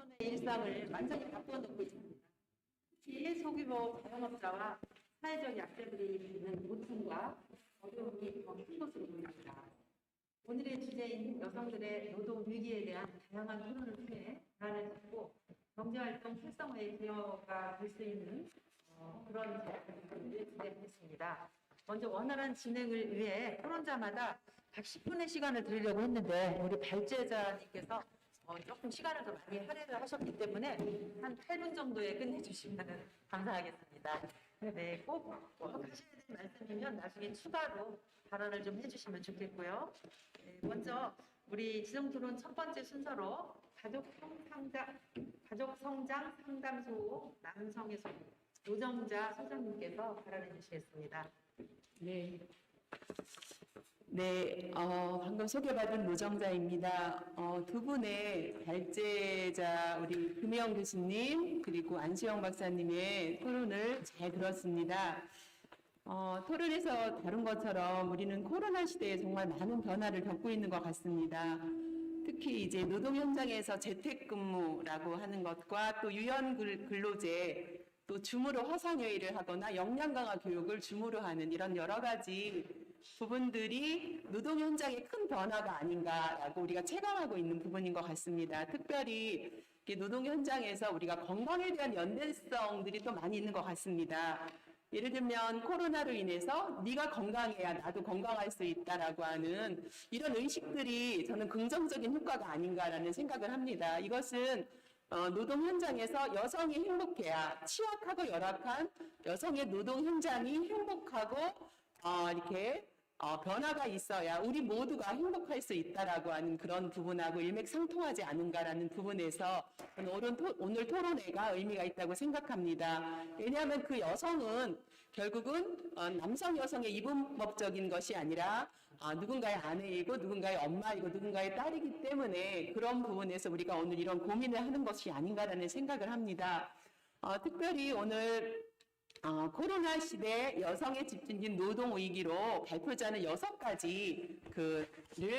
기존의 일상을 완전히 바꿔놓고 있습니다. 특히 소규모 자영업자와 사회적 약자들이 있는 고통과 어려움이 더 큰 것으로 보입니다. 오늘의 주제인 여성들의 노동 위기에 대한 다양한 토론을 통해 대안을 찾고 경제활동 활성화의 기여가 될 수 있는 그런 대안을 기대하겠습니다. 먼저 원활한 진행을 위해 토론자마다 각 10분의 시간을 드리려고 했는데 우리 발제자님께서 조금 시간을 더 많이 할애를 하셨기 때문에 한 8분 정도에 끝내주시면 감사하겠습니다. 네, 꼭 하셔야 될 말씀이면 나중에 추가로 발언을 좀 해주시면 좋겠고요. 네, 먼저 우리 지성토론 첫 번째 순서로 가족성장 상담소 남성의 소리 노정자 소장님께서 발언해 주시겠습니다. 네. 네, 방금 소개받은 노정자입니다. 두 분의 발제자 우리 금혜영 교수님 그리고 안수영 박사님의 토론을 잘 들었습니다. 토론에서 다룬 것처럼 우리는 코로나 시대에 정말 많은 변화를 겪고 있는 것 같습니다. 특히 이제 노동 현장에서 재택근무라고 하는 것과 또 유연 근로제 또 줌으로 화상회의를 하거나 역량 강화 교육을 줌으로 하는 이런 여러 가지 부분들이 노동 현장의 큰 변화가 아닌가라고 우리가 체감하고 있는 부분인 것 같습니다. 특별히 노동 현장에서 우리가 건강에 대한 연대성들이 또 많이 있는 것 같습니다. 예를 들면 코로나로 인해서 네가 건강해야 나도 건강할 수 있다라고 하는 이런 의식들이 저는 긍정적인 효과가 아닌가라는 생각을 합니다. 이것은 노동 현장에서 여성이 행복해야 취약하고 열악한 여성의 노동 현장이 행복하고 이렇게 변화가 있어야 우리 모두가 행복할 수 있다라고 하는 그런 부분하고 일맥상통하지 않은가라는 부분에서 오늘 토론회가 의미가 있다고 생각합니다. 왜냐하면 그 여성은 결국은 남성 여성의 이분법적인 것이 아니라 누군가의 아내이고 누군가의 엄마이고 누군가의 딸이기 때문에 그런 부분에서 우리가 오늘 이런 고민을 하는 것이 아닌가라는 생각을 합니다. 특별히 오늘 코로나 시대 여성의 집중적인 노동 위기로 발표자는 6가지를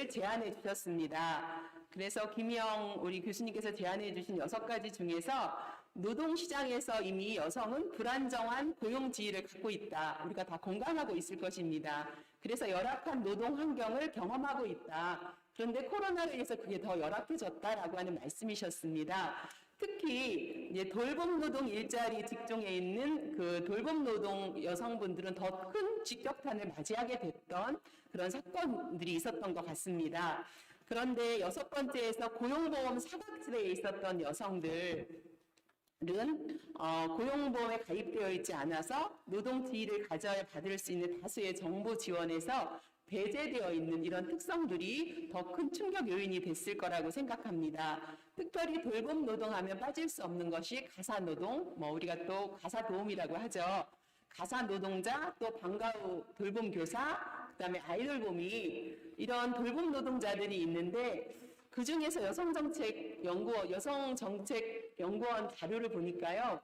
제안해 주셨습니다. 그래서 김희영 우리 교수님께서 제안해 주신 6가지 중에서 노동시장에서 이미 여성은 불안정한 고용 지위를 갖고 있다. 우리가 다 공감하고 있을 것입니다. 그래서 열악한 노동 환경을 경험하고 있다. 그런데 코로나로 인해서 그게 더 열악해졌다라고 하는 말씀이셨습니다. 특히 이제 돌봄 노동 일자리 직종에 있는 그 돌봄 노동 여성분들은 더 큰 직격탄을 맞이하게 됐던 그런 사건들이 있었던 것 같습니다. 그런데 6번째에서 고용보험 사각지대에 있었던 여성들은 고용보험에 가입되어 있지 않아서 노동 지위를 가져야 받을 수 있는 다수의 정부 지원에서 배제되어 있는 이런 특성들이 더 큰 충격 요인이 됐을 거라고 생각합니다. 특별히 돌봄 노동하면 빠질 수 없는 것이 가사 노동, 우리가 또 가사 도우미라고 하죠. 가사 노동자, 또 방과 후 돌봄 교사, 그다음에 아이돌봄이 이런 돌봄 노동자들이 있는데 그 중에서 여성정책연구원 자료를 보니까요.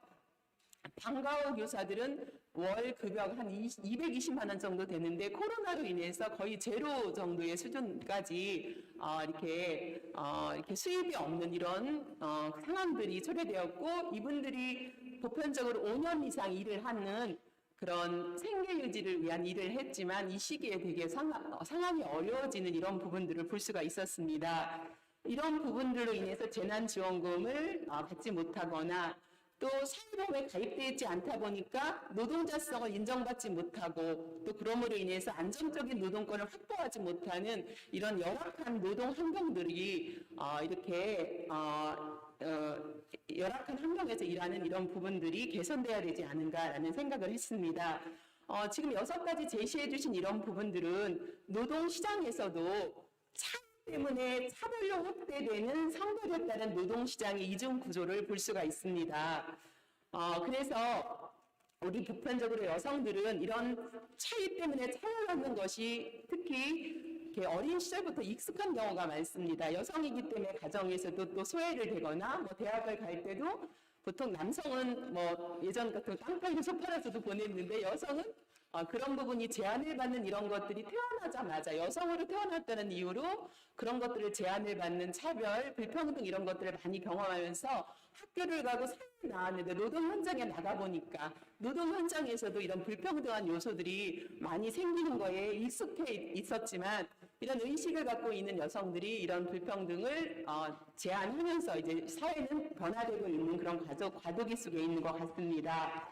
방과 후 교사들은 월 급여가 한 220만 원 정도 되는데 코로나로 인해서 거의 제로 정도의 수준까지 이렇게 수입이 없는 이런 상황들이 초래되었고 이분들이 보편적으로 5년 이상 일을 하는 그런 생계 유지를 위한 일을 했지만 이 시기에 되게 상황이 어려워지는 이런 부분들을 볼 수가 있었습니다. 이런 부분들로 인해서 재난지원금을 받지 못하거나 또 사회보험에 가입되어 있지 않다 보니까 노동자성을 인정받지 못하고 또 그러므로 인해서 안정적인 노동권을 확보하지 못하는 이런 열악한 노동 환경들이 이렇게 열악한 환경에서 일하는 이런 부분들이 개선돼야 되지 않은가라는 생각을 했습니다. 지금 6가지 제시해 주신 이런 부분들은 노동시장에서도 때문에 차별로 확대되는 성별에 따른 노동시장의 이중 구조를 볼 수가 있습니다. 그래서 우리 보편적으로 여성들은 이런 차이 때문에 차별받는 것이 특히 어린 시절부터 익숙한 경우가 많습니다. 여성이기 때문에 가정에서도 또 소외를 되거나 대학을 갈 때도 보통 남성은 예전 같은 깡패를 소팔아서도 보냈는데 여성은 그런 부분이 제한을 받는 이런 것들이 태어나자마자 여성으로 태어났다는 이유로 그런 것들을 제한을 받는 차별, 불평등 이런 것들을 많이 경험하면서 학교를 가고 사회에 나왔는데 노동 현장에 나가보니까 노동 현장에서도 이런 불평등한 요소들이 많이 생기는 거에 익숙해 있었지만 이런 의식을 갖고 있는 여성들이 이런 불평등을 제한하면서 이제 사회는 변화되고 있는 그런 과도기 속에 있는 것 같습니다.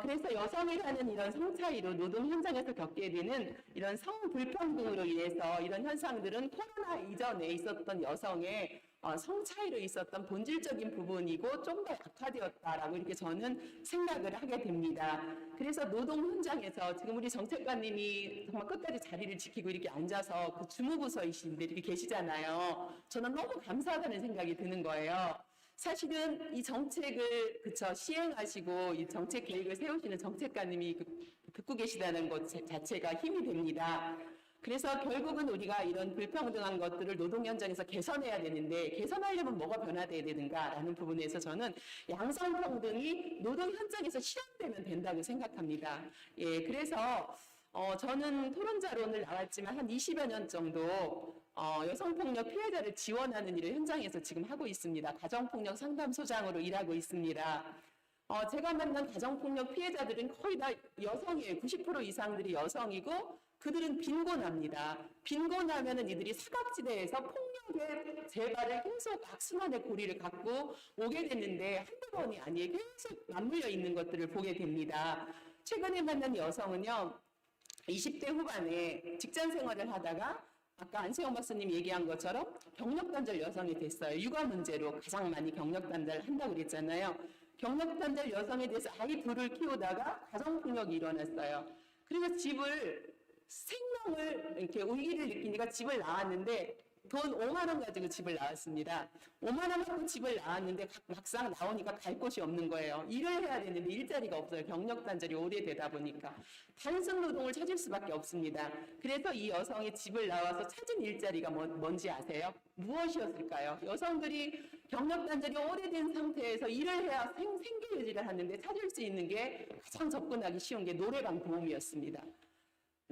그래서 여성이라는 이런 성 차이로 노동 현장에서 겪게 되는 이런 성 불평등으로 인해서 이런 현상들은 코로나 이전에 있었던 여성의 성 차이로 있었던 본질적인 부분이고 좀 더 약화되었다라고 이렇게 저는 생각을 하게 됩니다. 그래서 노동 현장에서 지금 우리 정책관님이 정말 끝까지 자리를 지키고 이렇게 앉아서 그 주무부서이신데 이렇게 계시잖아요. 저는 너무 감사하다는 생각이 드는 거예요. 사실은 이 정책을 시행하시고 이 정책 계획을 세우시는 정책관님이 듣고 계시다는 것 자체가 힘이 됩니다. 그래서 결국은 우리가 이런 불평등한 것들을 노동 현장에서 개선해야 되는데 개선하려면 뭐가 변화돼야 되는가라는 부분에서 저는 양성평등이 노동 현장에서 실현되면 된다고 생각합니다. 예, 그래서 저는 토론자론을 나왔지만 한 20여 년 정도 여성폭력 피해자를 지원하는 일을 현장에서 지금 하고 있습니다. 가정폭력 상담소장으로 일하고 있습니다. 제가 만난 가정폭력 피해자들은 거의 다 여성이에요. 90% 이상들이 여성이고 그들은 빈곤합니다. 빈곤하면은 이들이 사각지대에서 폭력의 재발을 계속 악순환의 고리를 갖고 오게 됐는데 한두 번이 아니에요. 계속 맞물려 있는 것들을 보게 됩니다. 최근에 만난 여성은요. 20대 후반에 직장 생활을 하다가 아까 안세영 박사님 얘기한 것처럼 경력단절 여성이 됐어요. 육아 문제로 가장 많이 경력단절을 한다고 그랬잖아요. 경력단절 여성에 대해서 아이 둘을 키우다가 가정폭력이 일어났어요. 그래서 생명을 이렇게 울기를 느끼니까 집을 나왔는데 돈 5만 원 가지고 집을 나왔습니다. 5만 원 갖고 집을 나왔는데 막상 나오니까 갈 곳이 없는 거예요. 일을 해야 되는데 일자리가 없어요. 경력 단절이 오래되다 보니까. 단순 노동을 찾을 수밖에 없습니다. 그래서 이 여성이 집을 나와서 찾은 일자리가 뭔지 아세요? 무엇이었을까요? 여성들이 경력 단절이 오래된 상태에서 일을 해야 생계 유지를 하는데 찾을 수 있는 게 가장 접근하기 쉬운 게 노래방 도우미였습니다.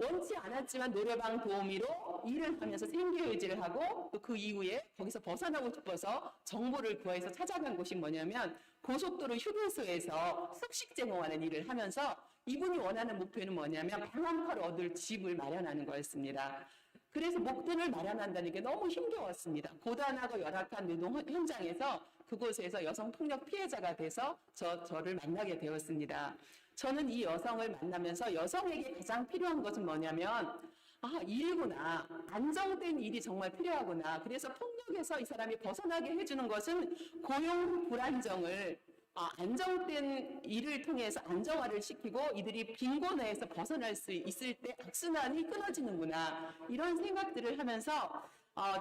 원치 않았지만 노래방 도우미로 일을 하면서 생계 유지를 하고 또 그 이후에 거기서 벗어나고 싶어서 정보를 구해서 찾아간 곳이 뭐냐면 고속도로 휴게소에서 숙식 제공하는 일을 하면서 이분이 원하는 목표는 뭐냐면 방 한 칼 얻을 집을 마련하는 거였습니다. 그래서 목돈을 마련한다는 게 너무 힘겨웠습니다. 고단하고 열악한 노동 현장에서 그곳에서 여성폭력 피해자가 돼서 저를 만나게 되었습니다. 저는 이 여성을 만나면서 여성에게 가장 필요한 것은 뭐냐면 일이구나. 안정된 일이 정말 필요하구나. 그래서 폭력에서 이 사람이 벗어나게 해주는 것은 고용 불안정을 안정된 일을 통해서 안정화를 시키고 이들이 빈곤에서 벗어날 수 있을 때 악순환이 끊어지는구나. 이런 생각들을 하면서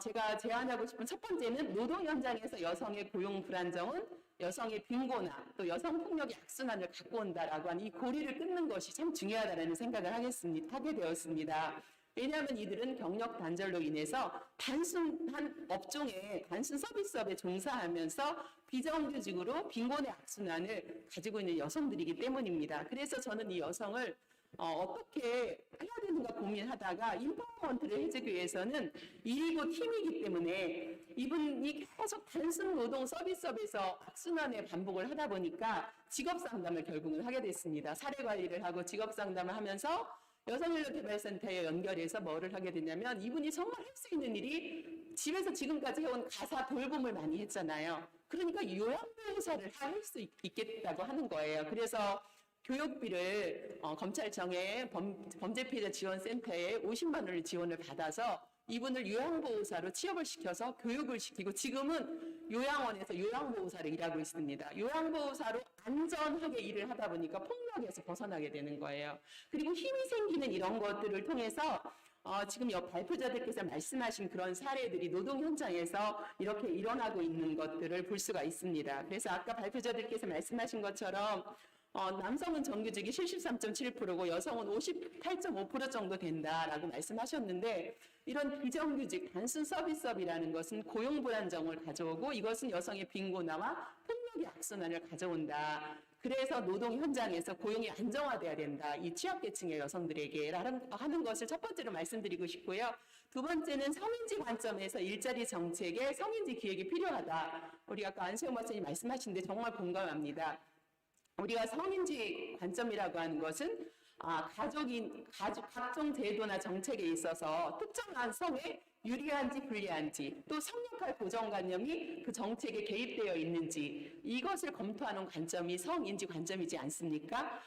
제가 제안하고 싶은 첫 번째는 노동 현장에서 여성의 고용 불안정은 여성의 빈곤화 또 여성 폭력의 악순환을 갖고 온다라고 하는 이 고리를 끊는 것이 참 중요하다는 생각을 하게 되었습니다. 왜냐하면 이들은 경력 단절로 인해서 단순한 업종에 단순 서비스업에 종사하면서 비정규직으로 빈곤의 악순환을 가지고 있는 여성들이기 때문입니다. 그래서 저는 이 여성을 어떻게 해야 되는가 고민하다가 인파워먼트를 해주기 위해서는 일이고 팀이기 때문에 이분이 계속 단순 노동 서비스업에서 악순환의 반복을 하다 보니까 직업상담을 결국은 하게 됐습니다. 사례관리를 하고 직업상담을 하면서 여성인력개발센터에 연결해서 뭐를 하게 되냐면 이분이 정말 할 수 있는 일이 집에서 지금까지 해온 가사 돌봄을 많이 했잖아요. 그러니까 요양보호사를 할 수 있겠다고 하는 거예요. 그래서 교육비를 검찰청의 범죄피해자 지원센터에 50만 원을 지원을 받아서 이분을 요양보호사로 취업을 시켜서 교육을 시키고 지금은 요양원에서 요양보호사로 일하고 있습니다. 요양보호사로 안전하게 일을 하다 보니까 폭력에서 벗어나게 되는 거예요. 그리고 힘이 생기는 이런 것들을 통해서 지금 발표자들께서 말씀하신 그런 사례들이 노동 현장에서 이렇게 일어나고 있는 것들을 볼 수가 있습니다. 그래서 아까 발표자들께서 말씀하신 것처럼 남성은 정규직이 73.7%고 여성은 58.5% 정도 된다라고 말씀하셨는데 이런 비정규직 단순 서비스업이라는 것은 고용 불안정을 가져오고 이것은 여성의 빈곤화와 폭력 폭력이 악순환을 가져온다. 그래서 노동 현장에서 고용이 안정화돼야 된다. 이 취약계층의 여성들에게 하는 것을 첫 번째로 말씀드리고 싶고요. 두 번째는 성인지 관점에서 일자리 정책에 성인지 기획이 필요하다. 우리 아까 안세영 박사님 말씀하신데 정말 공감합니다. 우리가 성인지 관점이라고 하는 것은 각종 제도나 정책에 있어서 특정한 성에 유리한지 불리한지 또 성역할 고정관념이 그 정책에 개입되어 있는지 이것을 검토하는 관점이 성인지 관점이지 않습니까?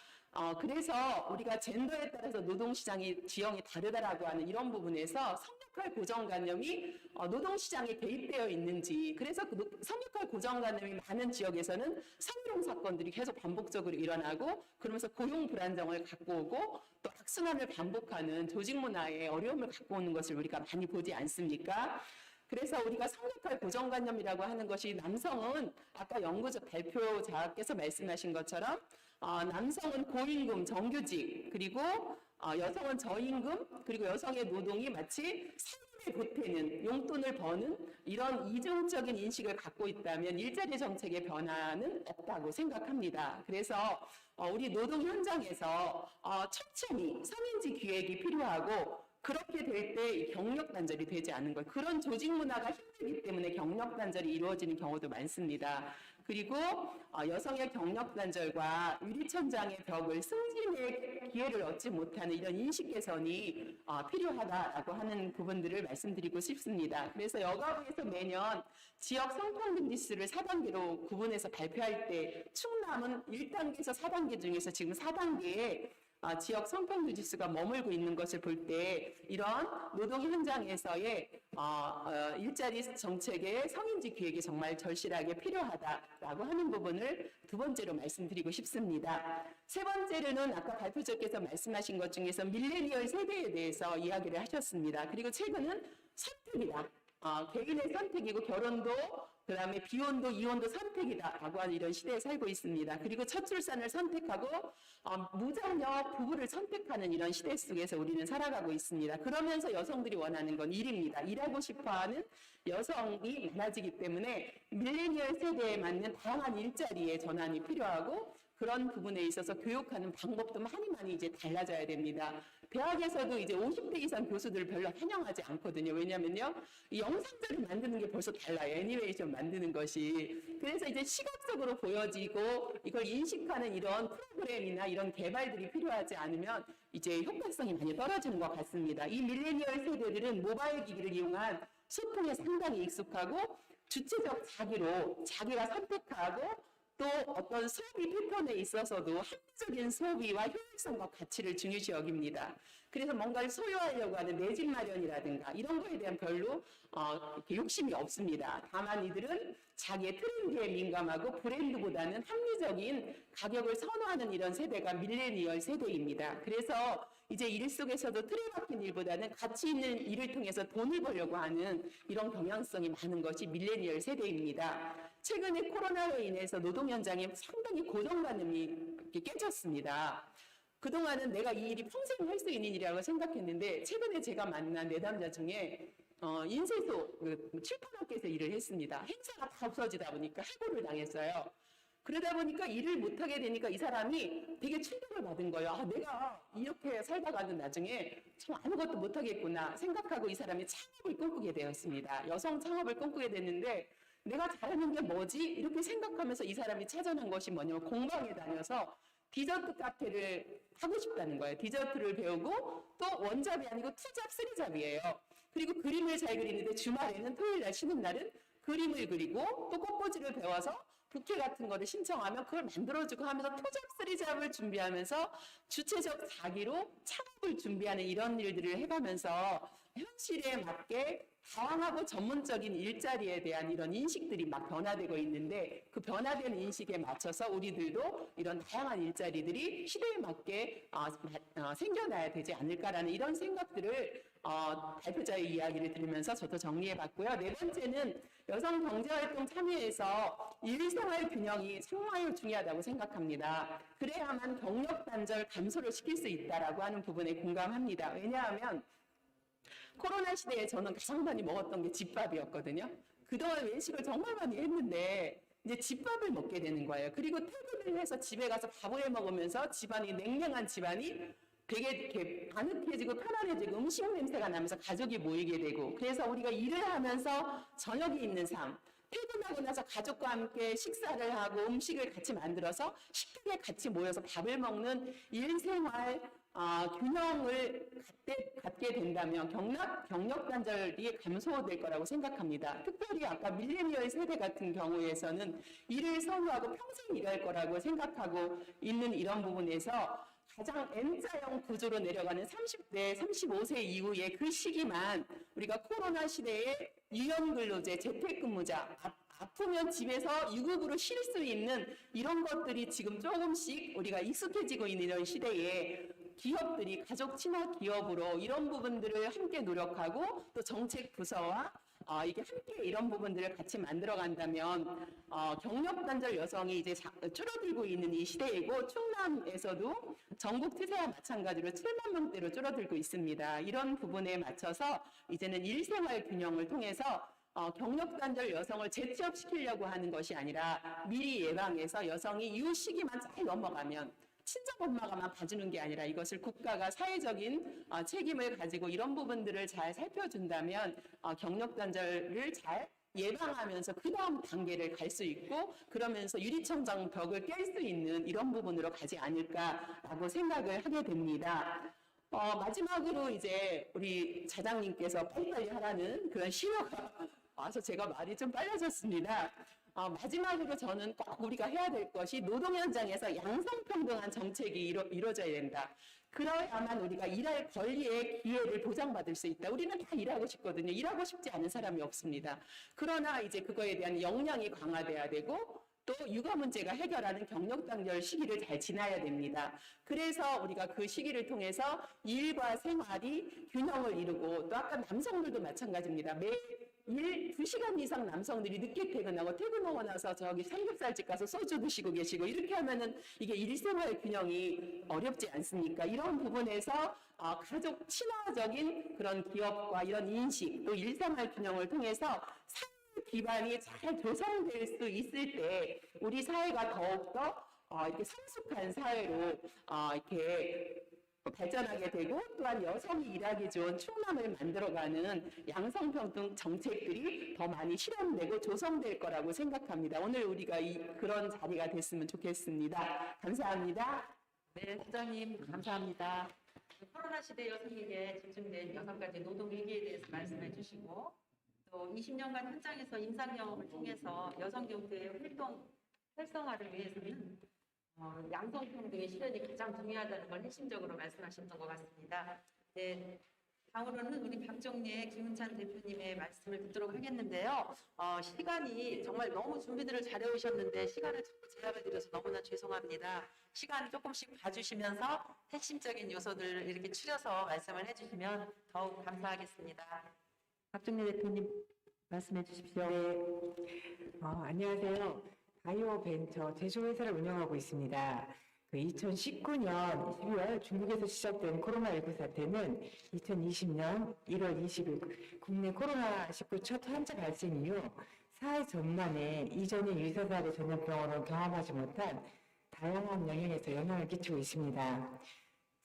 그래서 우리가 젠더에 따라서 노동시장의 지형이 다르다라고 하는 이런 부분에서 성역할 고정관념이 노동시장에 개입되어 있는지 그래서 그 성역할 고정관념이 많은 지역에서는 성희롱 사건들이 계속 반복적으로 일어나고 그러면서 고용 불안정을 갖고 오고 또 악순환을 반복하는 조직 문화에 어려움을 갖고 오는 것을 우리가 많이 보지 않습니까? 그래서 우리가 성역할 고정관념이라고 하는 것이 남성은 아까 연구자 발표자께서 말씀하신 것처럼 남성은 고임금 정규직 그리고 여성은 저임금 그리고 여성의 노동이 마치 삶에 보태는 용돈을 버는 이런 이중적인 인식을 갖고 있다면 일자리 정책의 변화는 없다고 생각합니다. 그래서 우리 노동 현장에서 촘촘히 성인지 기획이 필요하고 그렇게 될 때 경력 단절이 되지 않은 것 그런 조직 문화가 힘들기 때문에 경력 단절이 이루어지는 경우도 많습니다. 그리고 여성의 경력 단절과 유리천장의 벽을 승진의 기회를 얻지 못하는 이런 인식 개선이 필요하다라고 하는 부분들을 말씀드리고 싶습니다. 그래서 여가부에서 매년 지역 성평등 지수를 4단계로 구분해서 발표할 때 충남은 1단계에서 4단계 중에서 지금 4단계에 지역 성평등 지수가 머물고 있는 것을 볼 때 이런 노동 현장에서의 일자리 정책의 성인지 기획이 정말 절실하게 필요하다라고 하는 부분을 두 번째로 말씀드리고 싶습니다. 세 번째로는 아까 발표자께서 말씀하신 것 중에서 밀레니얼 세대에 대해서 이야기를 하셨습니다. 그리고 최근은 선택이다. 개인의 선택이고 결혼도 그다음에 비혼도 이혼도 선택이다라고 하는 이런 시대에 살고 있습니다. 그리고 첫 출산을 선택하고 무자녀 부부를 선택하는 이런 시대 속에서 우리는 살아가고 있습니다. 그러면서 여성들이 원하는 건 일입니다. 일하고 싶어하는 여성이 많아지기 때문에 밀레니얼 세대에 맞는 다양한 일자리의 전환이 필요하고 그런 부분에 있어서 교육하는 방법도 많이 이제 달라져야 됩니다. 대학에서도 이제 50대 이상 교수들을 별로 환영하지 않거든요. 왜냐면요, 이 영상들을 만드는 게 벌써 달라요. 애니메이션 만드는 것이. 그래서 이제 시각적으로 보여지고 이걸 인식하는 이런 프로그램이나 이런 개발들이 필요하지 않으면 이제 효과성이 많이 떨어지는 것 같습니다. 이 밀레니얼 세대들은 모바일 기기를 이용한 소통에 상당히 익숙하고 주체적 자기로 자기가 선택하고 또 어떤 소비 패턴에 있어서도 합리적인 소비와 효율성과 가치를 중요시 여깁니다. 그래서 뭔가를 소유하려고 하는 내 집 마련이라든가 이런 거에 대한 별로 이렇게 욕심이 없습니다. 다만 이들은 자기의 트렌드에 민감하고 브랜드보다는 합리적인 가격을 선호하는 이런 세대가 밀레니얼 세대입니다. 그래서 이제 일 속에서도 틀에 박힌 일보다는 가치 있는 일을 통해서 돈을 벌려고 하는 이런 경향성이 많은 것이 밀레니얼 세대입니다. 최근에 코로나로 인해서 노동 현장에 상당히 고정관념이 깨졌습니다. 그동안은 내가 이 일이 평생 할 수 있는 일이라고 생각했는데 최근에 제가 만난 내담자 중에 인쇄소 출판업계에서 일을 했습니다. 행사가 다 없어지다 보니까 해고를 당했어요. 그러다 보니까 일을 못하게 되니까 이 사람이 되게 충격을 받은 거예요. 내가 이렇게 살다가는 나중에 참 아무것도 못하겠구나 생각하고 이 사람이 창업을 꿈꾸게 되었습니다. 여성 창업을 꿈꾸게 됐는데 내가 잘하는 게 뭐지? 이렇게 생각하면서 이 사람이 찾아낸 것이 뭐냐면 공방에 다녀서 디저트 카페를 하고 싶다는 거예요. 디저트를 배우고 또 원잡이 아니고 투잡, 쓰리잡이에요. 그리고 그림을 잘 그리는데 주말에는 토요일 날 쉬는 날은 그림을 그리고 또 꽃꽂이를 배워서 부케 같은 거를 신청하면 그걸 만들어주고 하면서 투잡, 쓰리잡을 준비하면서 주체적 자기로 창업을 준비하는 이런 일들을 해가면서 현실에 맞게 다양하고 전문적인 일자리에 대한 이런 인식들이 막 변화되고 있는데 그 변화된 인식에 맞춰서 우리들도 이런 다양한 일자리들이 시대에 맞게 생겨나야 되지 않을까라는 이런 생각들을 발표자의 이야기를 들으면서 저도 정리해봤고요. 네 번째는 여성 경제활동 참여에서 일생활 균형이 정말 중요하다고 생각합니다. 그래야만 경력 단절 감소를 시킬 수 있다라고 하는 부분에 공감합니다. 왜냐하면 코로나 시대에 저는 가장 많이 먹었던 게 집밥이었거든요. 그동안 외식을 정말 많이 했는데 이제 집밥을 먹게 되는 거예요. 그리고 퇴근을 해서 집에 가서 밥을 해 먹으면서 집안이 냉랭한 집안이 되게 이렇게 아늑해지고 편안해지고 음식 냄새가 나면서 가족이 모이게 되고, 그래서 우리가 일을 하면서 저녁이 있는 삶, 퇴근하고 나서 가족과 함께 식사를 하고 음식을 같이 만들어서 식탁에 같이 모여서 밥을 먹는 일생활 균형을 갖게 된다면 경력 단절이 감소될 거라고 생각합니다. 특별히 아까 밀레니얼 세대 같은 경우에서는 일을 선호하고 평생 일할 거라고 생각하고 있는 이런 부분에서 가장 N자형 구조로 내려가는 30대, 35세 이후의 그 시기만 우리가 코로나 시대에 유연근로제, 재택근무자, 아프면 집에서 유급으로 쉴 수 있는 이런 것들이 지금 조금씩 우리가 익숙해지고 있는 이런 시대에 기업들이 가족 친화 기업으로 이런 부분들을 함께 노력하고 또 정책 부서와 이게 함께 이런 부분들을 같이 만들어 간다면 경력 단절 여성이 이제 줄어들고 있는 이 시대이고, 충남에서도 전국 추세와 마찬가지로 7만 명대로 줄어들고 있습니다. 이런 부분에 맞춰서 이제는 일생활 균형을 통해서 경력 단절 여성을 재취업시키려고 하는 것이 아니라 미리 예방해서 여성이 이 시기만 잘 넘어가면 친정 엄마가만 봐주는 게 아니라 이것을 국가가 사회적인 책임을 가지고 이런 부분들을 잘 살펴준다면 경력 단절을 잘 예방하면서 그 다음 단계를 갈 수 있고, 그러면서 유리천장 벽을 깰 수 있는 이런 부분으로 가지 않을까라고 생각을 하게 됩니다. 마지막으로 이제 우리 자장님께서 빨리빨리 하라는 그런 신호가 와서 제가 말이 좀 빨라졌습니다. 마지막으로 저는 꼭 우리가 해야 될 것이 노동 현장에서 양성평등한 정책이 이루어져야 된다. 그래야만 우리가 일할 권리의 기회를 보장받을 수 있다. 우리는 다 일하고 싶거든요. 일하고 싶지 않은 사람이 없습니다. 그러나 이제 그거에 대한 역량이 강화돼야 되고, 또 육아 문제가 해결하는 경력 단절 시기를 잘 지나야 됩니다. 그래서 우리가 그 시기를 통해서 일과 생활이 균형을 이루고, 또 아까 남성들도 마찬가지입니다. 매일 2시간 이상 남성들이 늦게 퇴근하고 퇴근하고 나서 저기 삼겹살집 가서 소주 드시고 계시고, 이렇게 하면은 이게 일생활 균형이 어렵지 않습니까? 이런 부분에서 가족 친화적인 그런 기업과 이런 인식, 또 일생활 균형을 통해서 기반이 잘 조성될 수 있을 때 우리 사회가 더욱더 이렇게 성숙한 사회로 이렇게 발전하게 되고, 또한 여성이 일하기 좋은 충남을 만들어가는 양성평등 정책들이 더 많이 실현되고 조성될 거라고 생각합니다. 오늘 우리가 그런 자리가 됐으면 좋겠습니다. 감사합니다. 네, 소장님 감사합니다. 코로나 시대 여성에게 집중된 6가지 노동 위기에 대해서 말씀해 주시고, 또 20년간 현장에서 임상 경험을 통해서 여성 경제의 활성화를 위해서는 양성평등의 실현이 가장 중요하다는 걸 핵심적으로 말씀하셨던 것 같습니다. 네, 다음으로는 우리 박정례 김은찬 대표님의 말씀을 듣도록 하겠는데요. 시간이 정말 너무 준비들을 잘해 오셨는데 시간을 자꾸 제약을 드려서 너무나 죄송합니다. 시간 조금씩 봐주시면서 핵심적인 요소들을 이렇게 추려서 말씀을 해주시면 더욱 감사하겠습니다. 박정례 대표님 말씀해 주십시오. 네, 안녕하세요. 바이오벤처 제조회사를 운영하고 있습니다. 2019년 12월 중국에서 시작된 코로나19 사태는 2020년 1월 20일 국내 코로나19 첫 환자 발생 이후 사회 전반에 이전의 유사사례 전염병으로 경험하지 못한 다양한 영역에서 영향을 끼치고 있습니다.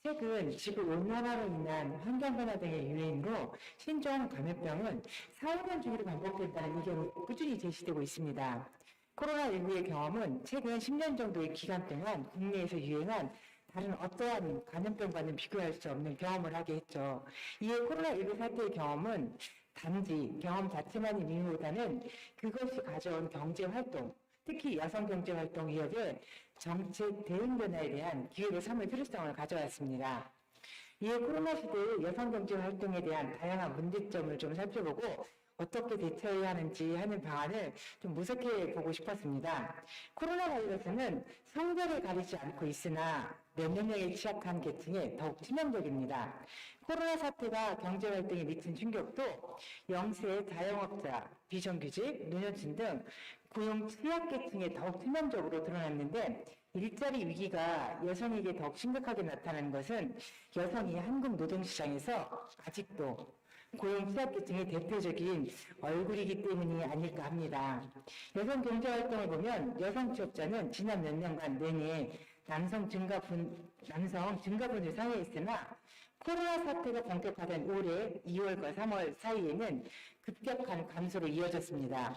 최근 지구온난화로 인한 환경변화 등의 유행으로 신종 감염병은 4, 5년 주기로 반복된다는 의견이 꾸준히 제시되고 있습니다. 코로나19의 경험은 최근 10년 정도의 기간 동안 국내에서 유행한 다른 어떠한 감염병과는 비교할 수 없는 경험을 하게 했죠. 이에 코로나19 사태의 경험은 단지 경험 자체만이 의미보다는 그것이 가져온 경제활동, 특히 여성경제활동 위협의 정책 대응 변화에 대한 기회로 삼을 필요성을 가져왔습니다. 이에 코로나 시대의 여성경제활동에 대한 다양한 문제점을 좀 살펴보고 어떻게 대처해야 하는지 하는 방안을 좀 모색해 보고 싶었습니다. 코로나 바이러스는 성별을 가리지 않고 있으나 면역력에 취약한 계층에 더욱 치명적입니다. 코로나 사태가 경제활동에 미친 충격도 영세, 자영업자, 비정규직, 노년층 등 고용 취약계층에 더욱 치명적으로 드러났는데, 일자리 위기가 여성에게 더욱 심각하게 나타나는 것은 여성이 한국 노동시장에서 아직도 고용 취약계층의 대표적인 얼굴이기 때문이 아닐까 합니다. 여성 경제활동을 보면 여성 취업자는 지난 몇 년간 내내 남성 증가분을 상회했으나 코로나 사태가 본격화된 올해 2월과 3월 사이에는 급격한 감소로 이어졌습니다.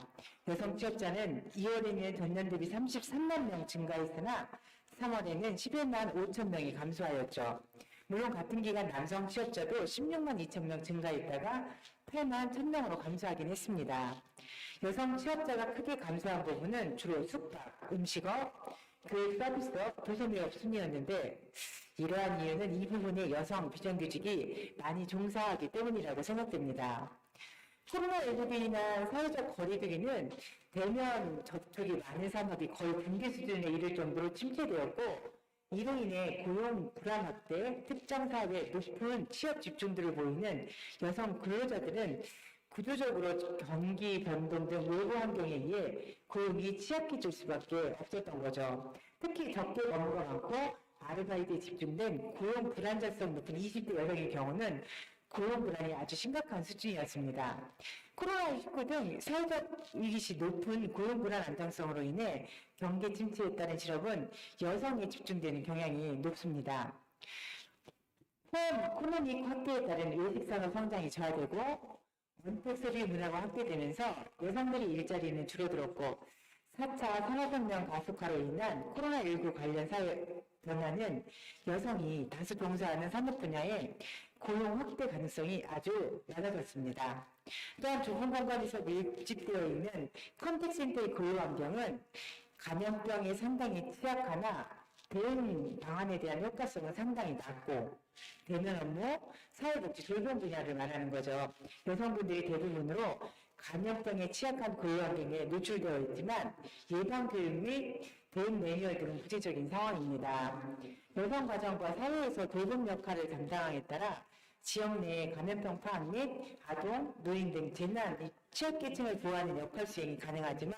여성 취업자는 2월에는 전년 대비 33만 명 증가했으나 3월에는 11만 5천 명이 감소하였죠. 물론 같은 기간 남성 취업자도 16만 2천 명 증가했다가 8만 1천 명으로 감소하긴 했습니다. 여성 취업자가 크게 감소한 부분은 주로 숙박, 음식업, 서비스업, 도소매업 순이었는데 이러한 이유는 이 부분에 여성 비정규직이 많이 종사하기 때문이라고 생각됩니다. 코로나19로 인한 사회적 거리두기는 대면 접촉이 많은 산업이 거의 붕괴 수준에 이를 정도로 침체되었고 이로 인해 고용 불안 확대, 특정 사업에 높은 취업 집중도를 보이는 여성 근로자들은 구조적으로 경기 변동 등 외부 환경에 의해 고용이 취약해질 수밖에 없었던 거죠. 특히 적게 업무가 많고 아르바이트에 집중된 고용 불안정성 높은 20대 여성의 경우는 고용 불안이 아주 심각한 수준이었습니다. 코로나19 등 사회적 위기시 높은 고용 불안 안정성으로 인해 경기 침체에 따른 실업은 여성에 집중되는 경향이 높습니다. 코로나19 확대에 따른 외식산업 성장이 저하되고 원격 소비 문화가 확대되면서 여성들의 일자리는 줄어들었고 4차 산업혁명 가속화로 인한 코로나19 관련 사회 변화는 여성이 다수 종사하는 산업 분야에 고용 확대 가능성이 아주 낮아졌습니다. 또한 좁은 공간에서 밀집되어 있는 컨택센터의 근로 환경은 감염병에 상당히 취약하나 대응 방안에 대한 효과성은 상당히 낮고 대면 업무, 사회복지 돌봄 분야를 말하는 거죠. 여성분들이 대부분으로 감염병에 취약한 근로 환경에 노출되어 있지만 예방 교육 및 대응 매뉴얼 등은 부재적인 상황입니다. 여성 가정과 사회에서 돌봄 역할을 담당함에 따라 지역 내 감염병 파악 및 아동, 노인 등 재난, 취약계층을 보호하는 역할 수행이 가능하지만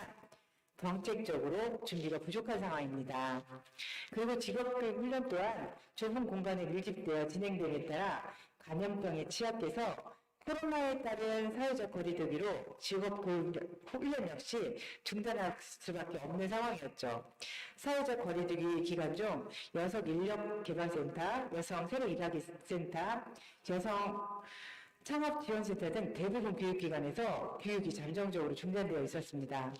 정책적으로 준비가 부족한 상황입니다. 그리고 직업교육 훈련 또한 좁은 공간에 밀집되어 진행됨에 따라 감염병에 취약해서 코로나에 따른 사회적 거리두기로 직업교육 훈련 역시 중단할 수밖에 없는 상황이었죠. 사회적 거리두기 기간 중 여성 인력개발센터, 여성 새로 일하기 센터, 여성 창업지원센터 등 대부분 교육기관에서 교육이 잠정적으로 중단되어 있었습니다.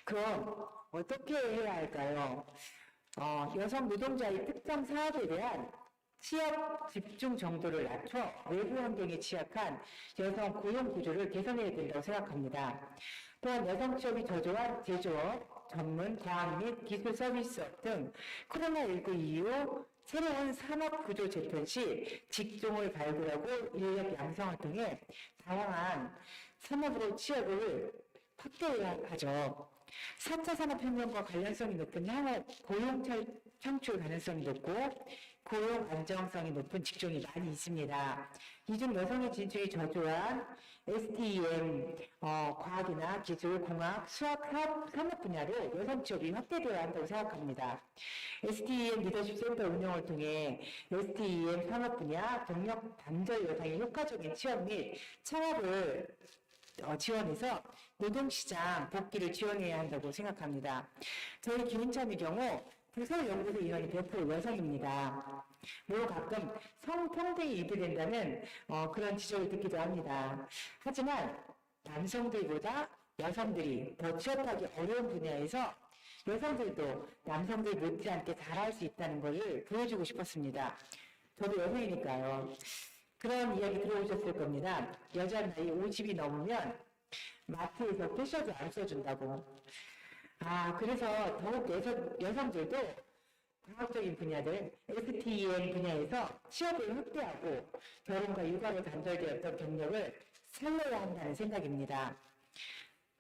그럼 어떻게 해야 할까요? 여성 노동자의 특정 사업에 대한 취업 집중 정도를 낮춰 외부 환경에 취약한 여성 고용 구조를 개선해야 된다고 생각합니다. 또한 여성 취업이 저조한 제조업, 전문, 과학 및 기술 서비스업 등 코로나19 이후 새로운 산업 구조 재편 시 직종을 발굴하고 인력 양성을 통해 다양한 산업으로 취업을 확대해야 하죠. 4차 산업혁명과 관련성이 높은 향후 고용 창출 가능성이 높고 고용 안정성이 높은 직종이 많이 있습니다. 이 중 여성의 진출이 저조한 STEM, 과학이나 기술, 공학, 수학, 산업 분야로 여성 취업이 확대되어야 한다고 생각합니다. STEM 리더십 센터 운영을 통해 STEM 산업 분야 동력 단절 여성의 효과적인 취업 및 창업을 지원해서 노동시장 복귀를 지원해야 한다고 생각합니다. 저희 기운참의 경우 부서연구소 인원이 100% 여성입니다. 물론 가끔 성평등이 유지된다는 그런 지적을 듣기도 합니다. 하지만 남성들보다 여성들이 더 취업하기 어려운 분야에서 여성들도 남성들 못지않게 잘할 수 있다는 것을 보여주고 싶었습니다. 저도 여성이니까요. 그런 이야기 들어보셨을 겁니다. 여자 나이 50이 넘으면 마트에서 패션도 안 써준다고. 그래서 더욱 여성들도 과학적인 분야들, STEM 분야에서 취업을 확대하고 결혼과 육아로 단절되었던 경력을 살려야 한다는 생각입니다.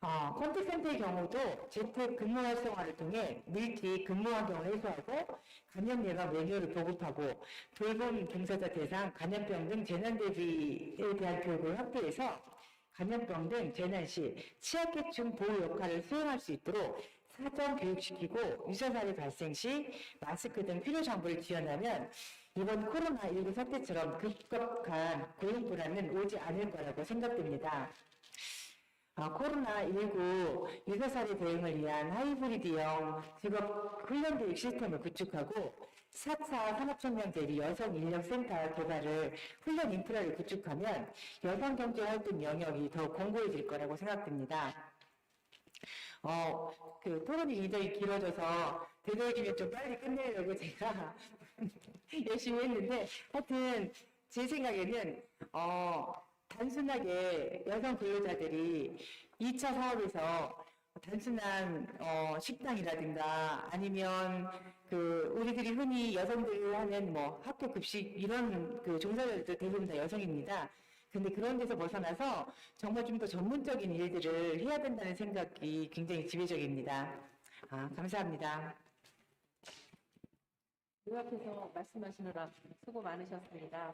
컨택센터의 경우도 재택 근무 활성화를 통해 밀집 근무 환경을 해소하고 감염 예방 매뉴얼을 보급하고 돌봄 종사자 대상 감염병 등 재난 대비에 대한 교육을 확대해서 감염병 등 재난 시 취약계층 보호 역할을 수행할 수 있도록 사전 교육시키고 유사 사례 발생 시 마스크 등 필요 정보를 지원하면 이번 코로나19 사태처럼 급격한 고용 불안은 오지 않을 거라고 생각됩니다. 코로나19 유사 사례 대응을 위한 하이브리드형 직업 훈련 교육 시스템을 구축하고 4차 산업혁명 대비 여성 인력센터 개발을 훈련 인프라를 구축하면 여성 경제 활동 영역이 더 공고해질 거라고 생각됩니다. 토론이 굉장히 길어져서 되도록이면 좀 빨리 끝내려고 제가 열심히 했는데, 하여튼 제 생각에는 단순하게 여성 근로자들이 2차 사업에서 단순한 식당이라든가 아니면 우리들이 흔히 여성들이 하는 학교 급식 이런 종사자들도 대부분 다 여성입니다. 근데 그런 데서 벗어나서 정말 좀 더 전문적인 일들을 해야 된다는 생각이 굉장히 지배적입니다. 감사합니다. 요약해서 말씀하시느라 수고 많으셨습니다.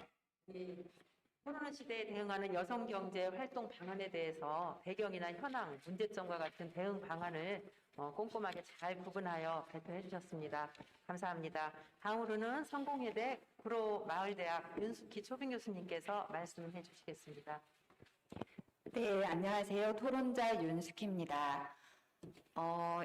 코로나 시대에 대응하는 여성 경제 활동 방안에 대해서 배경이나 현황, 문제점과 같은 대응 방안을 꼼꼼하게 잘 구분하여 발표해 주셨습니다. 감사합니다. 다음으로는 성공회대 구로마을대학 윤숙희 초빙 교수님께서 말씀해 주시겠습니다. 네, 안녕하세요. 토론자 윤숙희입니다.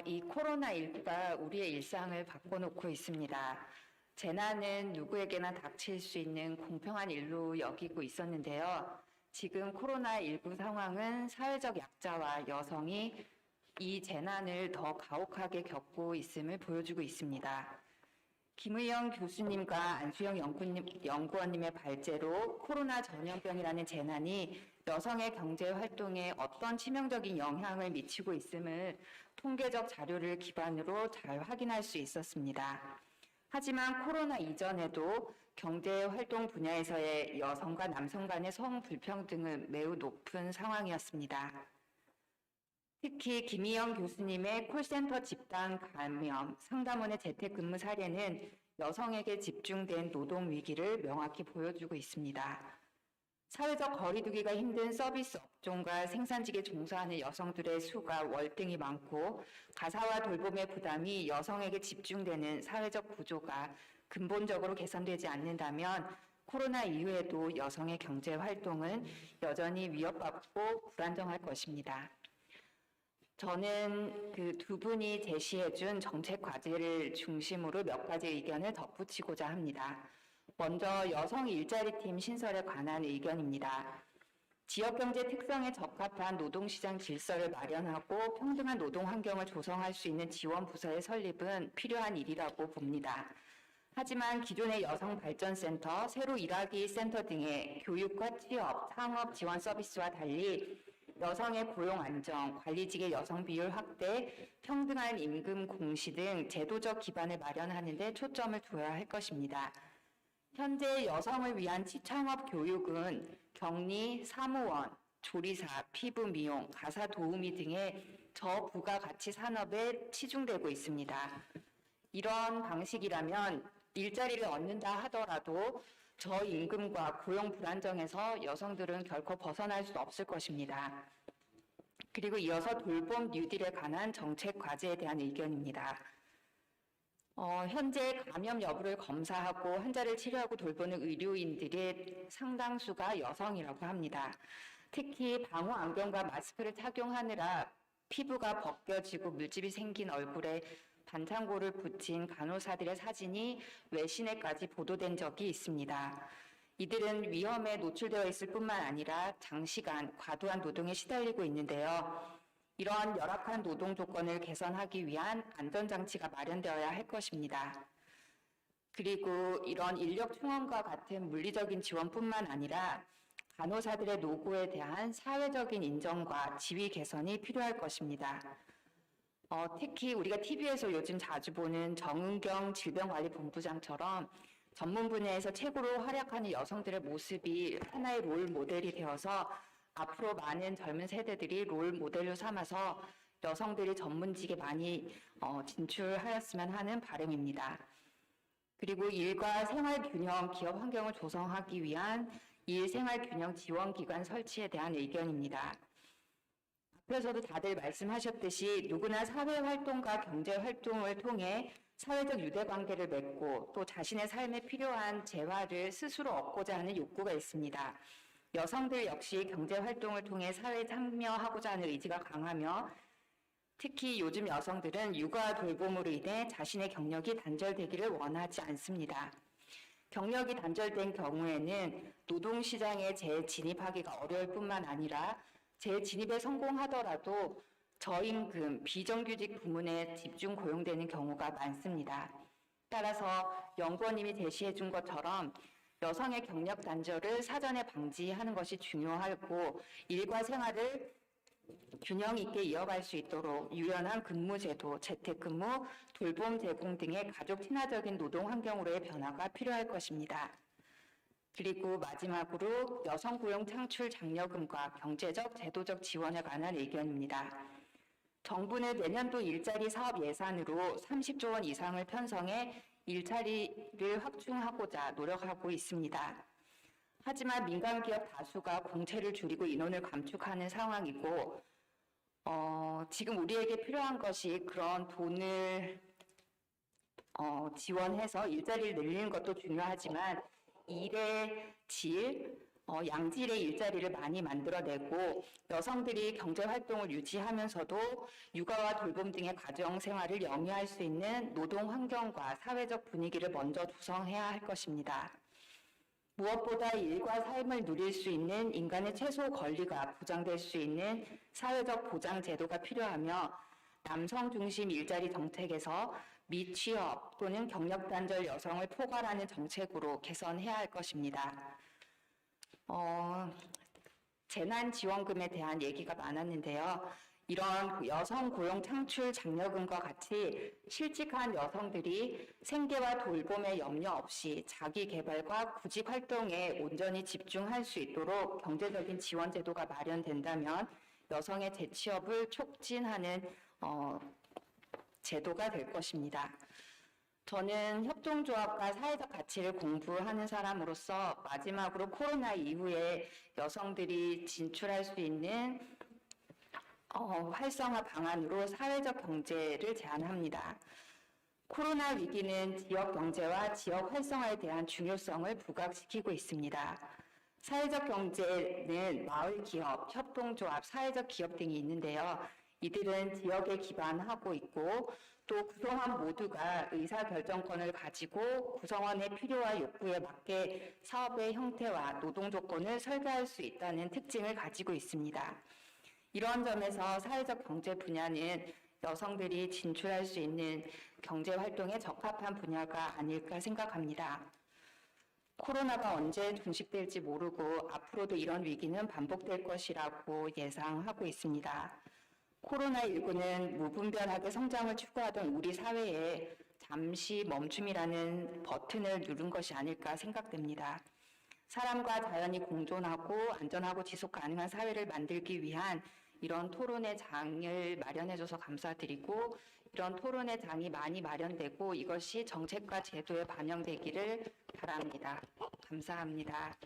이 코로나19가 우리의 일상을 바꿔놓고 있습니다. 재난은 누구에게나 닥칠 수 있는 공평한 일로 여기고 있었는데요. 지금 코로나19 상황은 사회적 약자와 여성이 이 재난을 더 가혹하게 겪고 있음을 보여주고 있습니다. 김의영 교수님과 안수영 연구원님의 발제로 코로나 전염병이라는 재난이 여성의 경제 활동에 어떤 치명적인 영향을 미치고 있음을 통계적 자료를 기반으로 잘 확인할 수 있었습니다. 하지만 코로나 이전에도 경제 활동 분야에서의 여성과 남성 간의 성불평등은 매우 높은 상황이었습니다. 특히 김희영 교수님의 콜센터 집단 감염, 상담원의 재택근무 사례는 여성에게 집중된 노동 위기를 명확히 보여주고 있습니다. 사회적 거리두기가 힘든 서비스 업종과 생산직에 종사하는 여성들의 수가 월등히 많고 가사와 돌봄의 부담이 여성에게 집중되는 사회적 구조가 근본적으로 개선되지 않는다면 코로나 이후에도 여성의 경제 활동은 여전히 위협받고 불안정할 것입니다. 저는 두 분이 제시해준 정책 과제를 중심으로 몇 가지 의견을 덧붙이고자 합니다. 먼저 여성 일자리팀 신설에 관한 의견입니다. 지역경제 특성에 적합한 노동시장 질서를 마련하고 평등한 노동 환경을 조성할 수 있는 지원 부서의 설립은 필요한 일이라고 봅니다. 하지만 기존의 여성발전센터, 새로 일하기 센터 등의 교육과 취업, 창업 지원 서비스와 달리 여성의 고용 안정, 관리직의 여성 비율 확대, 평등한 임금 공시 등 제도적 기반을 마련하는 데 초점을 두어야 할 것입니다. 현재 여성을 위한 취창업 교육은 격리, 사무원, 조리사, 피부 미용, 가사 도우미 등의 저부가가치 산업에 치중되고 있습니다. 이런 방식이라면 일자리를 얻는다 하더라도 저임금과 고용 불안정에서 여성들은 결코 벗어날 수 없을 것입니다. 그리고 이어서 돌봄 뉴딜에 관한 정책 과제에 대한 의견입니다. 현재 감염 여부를 검사하고 환자를 치료하고 돌보는 의료인들의 상당수가 여성이라고 합니다. 특히 방호 안경과 마스크를 착용하느라 피부가 벗겨지고 물집이 생긴 얼굴에 반창고를 붙인 간호사들의 사진이 외신에까지 보도된 적이 있습니다. 이들은 위험에 노출되어 있을 뿐만 아니라 장시간 과도한 노동에 시달리고 있는데요. 이러한 열악한 노동 조건을 개선하기 위한 안전장치가 마련되어야 할 것입니다. 그리고 이런 인력 충원과 같은 물리적인 지원뿐만 아니라 간호사들의 노고에 대한 사회적인 인정과 지위 개선이 필요할 것입니다. 특히 우리가 TV에서 요즘 자주 보는 정은경 질병관리본부장처럼 전문 분야에서 최고로 활약하는 여성들의 모습이 하나의 롤 모델이 되어서 앞으로 많은 젊은 세대들이 롤 모델로 삼아서 여성들이 전문직에 많이 진출하였으면 하는 바람입니다. 그리고 일과 생활 균형 기업 환경을 조성하기 위한 일 생활 균형 지원기관 설치에 대한 의견입니다. 앞에서도 다들 말씀하셨듯이 누구나 사회활동과 경제활동을 통해 사회적 유대관계를 맺고 또 자신의 삶에 필요한 재화를 스스로 얻고자 하는 욕구가 있습니다. 여성들 역시 경제활동을 통해 사회에 참여하고자 하는 의지가 강하며 특히 요즘 여성들은 육아 돌봄으로 인해 자신의 경력이 단절되기를 원하지 않습니다. 경력이 단절된 경우에는 노동시장에 재진입하기가 어려울 뿐만 아니라 재진입에 성공하더라도 저임금, 비정규직 부문에 집중 고용되는 경우가 많습니다. 따라서 연구원님이 제시해 준 것처럼 여성의 경력 단절을 사전에 방지하는 것이 중요하고 일과 생활을 균형 있게 이어갈 수 있도록 유연한 근무제도, 재택근무, 돌봄 제공 등의 가족 친화적인 노동 환경으로의 변화가 필요할 것입니다. 그리고 마지막으로 여성 고용 창출 장려금과 경제적, 제도적 지원에 관한 의견입니다. 정부는 내년도 일자리 사업 예산으로 30조 원 이상을 편성해 일자리를 확충하고자 노력하고 있습니다. 하지만 민간 기업 다수가 공채를 줄이고 인원을 감축하는 상황이고 지금 우리에게 필요한 것이 그런 돈을 지원해서 일자리를 늘리는 것도 중요하지만 일의 질, 양질의 일자리를 많이 만들어내고 여성들이 경제활동을 유지하면서도 육아와 돌봄 등의 가정 생활을 영위할 수 있는 노동 환경과 사회적 분위기를 먼저 조성해야 할 것입니다. 무엇보다 일과 삶을 누릴 수 있는 인간의 최소 권리가 보장될 수 있는 사회적 보장 제도가 필요하며 남성 중심 일자리 정책에서 미취업 또는 경력 단절 여성을 포괄하는 정책으로 개선해야 할 것입니다. 재난지원금에 대한 얘기가 많았는데요. 이런 여성 고용 창출 장려금과 같이 실직한 여성들이 생계와 돌봄에 염려 없이 자기 개발과 구직 활동에 온전히 집중할 수 있도록 경제적인 지원 제도가 마련된다면 여성의 재취업을 촉진하는 제도가 될 것입니다. 저는 협동조합과 사회적 가치를 공부하는 사람으로서 마지막으로 코로나 이후에 여성들이 진출할 수 있는 활성화 방안으로 사회적 경제를 제안합니다. 코로나 위기는 지역 경제와 지역 활성화에 대한 중요성을 부각시키고 있습니다. 사회적 경제는 마을 기업, 협동조합, 사회적 기업 등이 있는데요. 이들은 지역에 기반하고 있고 또 구성원 모두가 의사결정권을 가지고 구성원의 필요와 욕구에 맞게 사업의 형태와 노동 조건을 설계할 수 있다는 특징을 가지고 있습니다. 이런 점에서 사회적 경제 분야는 여성들이 진출할 수 있는 경제 활동에 적합한 분야가 아닐까 생각합니다. 코로나가 언제 종식될지 모르고 앞으로도 이런 위기는 반복될 것이라고 예상하고 있습니다. 코로나19는 무분별하게 성장을 추구하던 우리 사회에 잠시 멈춤이라는 버튼을 누른 것이 아닐까 생각됩니다. 사람과 자연이 공존하고 안전하고 지속 가능한 사회를 만들기 위한 이런 토론의 장을 마련해줘서 감사드리고 이런 토론의 장이 많이 마련되고 이것이 정책과 제도에 반영되기를 바랍니다. 감사합니다.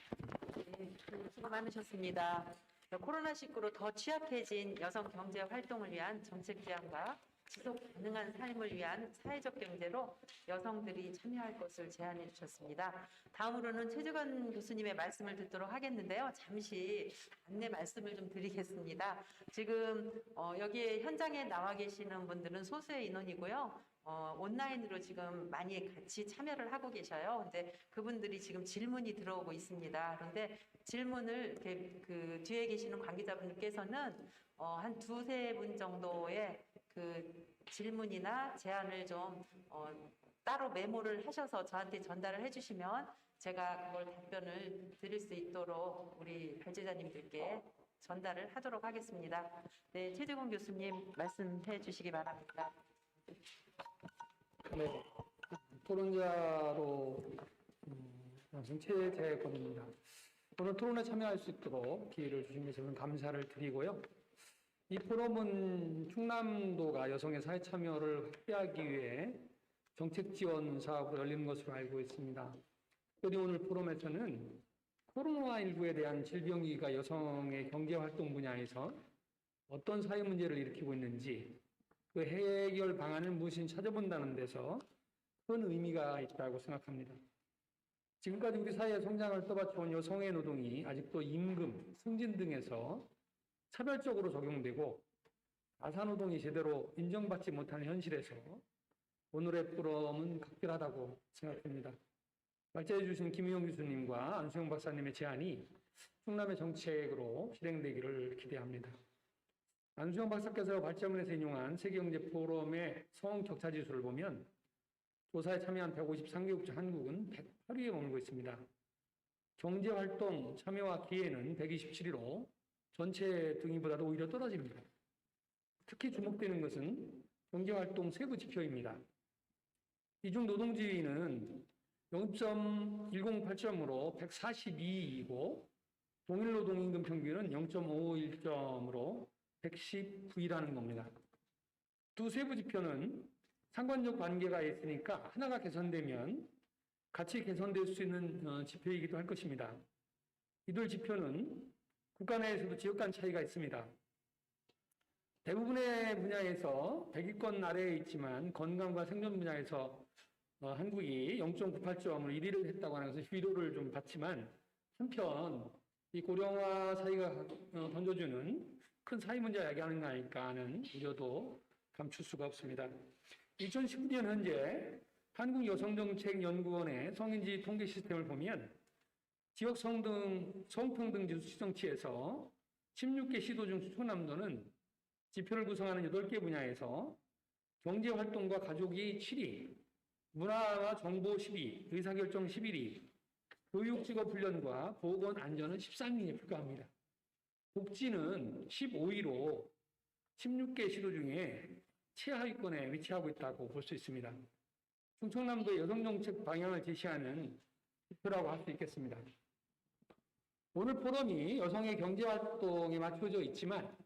네, 수고 많으셨습니다. 코로나19로 더 취약해진 여성 경제 활동을 위한 정책 제안과 지속 가능한 삶을 위한 사회적 경제로 여성들이 참여할 것을 제안해 주셨습니다. 다음으로는 최재관 교수님의 말씀을 듣도록 하겠는데요. 잠시 안내 말씀을 좀 드리겠습니다. 지금 여기에 현장에 나와 계시는 분들은 소수의 인원이고요. 온라인으로 지금 많이 같이 참여를 하고 계셔요. 근데 그분들이 지금 질문이 들어오고 있습니다. 그런데 질문을 이렇게 그 뒤에 계시는 관계자분들께서는 한 두세 분 정도의 그 질문이나 제안을 좀 따로 메모를 하셔서 저한테 전달을 해주시면 제가 그걸 답변을 드릴 수 있도록 우리 발제자님들께 전달을 하도록 하겠습니다. 네, 최재곤 교수님 말씀해 주시기 바랍니다. 네, 토론자로 최재권입니다. 오늘 토론에 참여할 수 있도록 기회를 주신 것에 저는 감사를 드리고요. 이 포럼은 충남도가 여성의 사회 참여를 확대하기 위해 정책 지원 사업을 열리는 것으로 알고 있습니다. 특별히 오늘 포럼에서는 코로나19에 대한 질병위기가 여성의 경제활동 분야에서 어떤 사회 문제를 일으키고 있는지 그 해결 방안을 무엇인지 찾아본다는 데서 큰 의미가 있다고 생각합니다. 지금까지 우리 사회의 성장을 떠받쳐온 여성의 노동이 아직도 임금, 승진 등에서 차별적으로 적용되고 가사노동이 제대로 인정받지 못하는 현실에서 오늘의 포럼은 각별하다고 생각합니다. 발제해 주신 김희용 교수님과 안수영 박사님의 제안이 충남의 정책으로 실행되기를 기대합니다. 안수영 박사께서 발제문에서 인용한 세계경제포럼의 성격차지수를 보면 조사에 참여한 153개국 중 한국은 108위에 머물고 있습니다. 경제활동 참여와 기회는 127위로 전체 등위보다도 오히려 떨어집니다. 특히 주목되는 것은 경제활동 세부 지표입니다. 이중 노동지위는 0.108점으로 142이고 동일 노동임금 평균은 0.551점으로 119이라는 겁니다. 두 세부 지표는 상관적 관계가 있으니까 하나가 개선되면 같이 개선될 수 있는 지표이기도 할 것입니다. 이들 지표는 국가 내에서도 지역 간 차이가 있습니다. 대부분의 분야에서 100위권 아래에 있지만 건강과 생존 분야에서 한국이 0.98점으로 1위를 했다고 하는 것은 위로를 좀 받지만 한편 이 고령화 사회가 던져주는 큰 사회 문제가 야기하는 거 아닐까 하는 우려도 감출 수가 없습니다. 2019년 현재 한국여성정책연구원의 성인지 통계 시스템을 보면 지역 성평등 지수 시정치에서 16개 시도 중 충남도는 지표를 구성하는 8개 분야에서 경제활동과 가족이 7위, 문화와 정보 10위, 의사결정 11위, 교육직업훈련과 보건안전은 13위에 불과합니다. 복지는 15위로 16개 시도 중에 최하위권에 위치하고 있다고 볼 수 있습니다. 충청남도의 여성정책 방향을 제시하는 지표라고 할 수 있겠습니다. 오늘 포럼이 여성의 경제활동에 맞춰져 있지만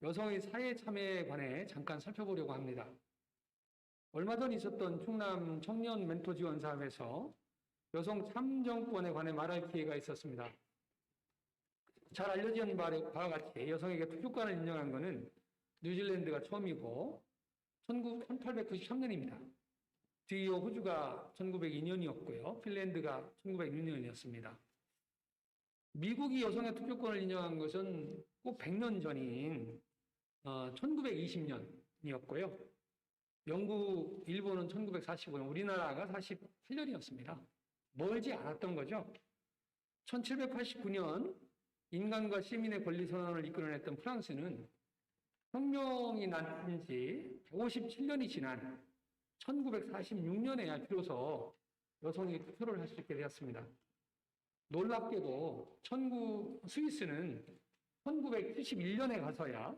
여성의 사회 참여에 관해 잠깐 살펴보려고 합니다. 얼마 전 있었던 충남 청년 멘토 지원 사업에서 여성 참정권에 관해 말할 기회가 있었습니다. 잘 알려진 바와 같이 여성에게 투표권을 인정한 것은 뉴질랜드가 처음이고 1893년입니다. 뒤이어 호주가 1902년이었고요. 핀란드가 1906년이었습니다. 미국이 여성의 투표권을 인정한 것은 꼭 100년 전인 1920년이었고요. 영국, 일본은 1945년, 우리나라가 48년이었습니다. 멀지 않았던 거죠. 1789년 인간과 시민의 권리 선언을 이끌어냈던 프랑스는 혁명이 난 지 157년이 지난 1946년에야 비로소 여성이 투표를 할 수 있게 되었습니다. 놀랍게도 스위스는 1971년에 가서야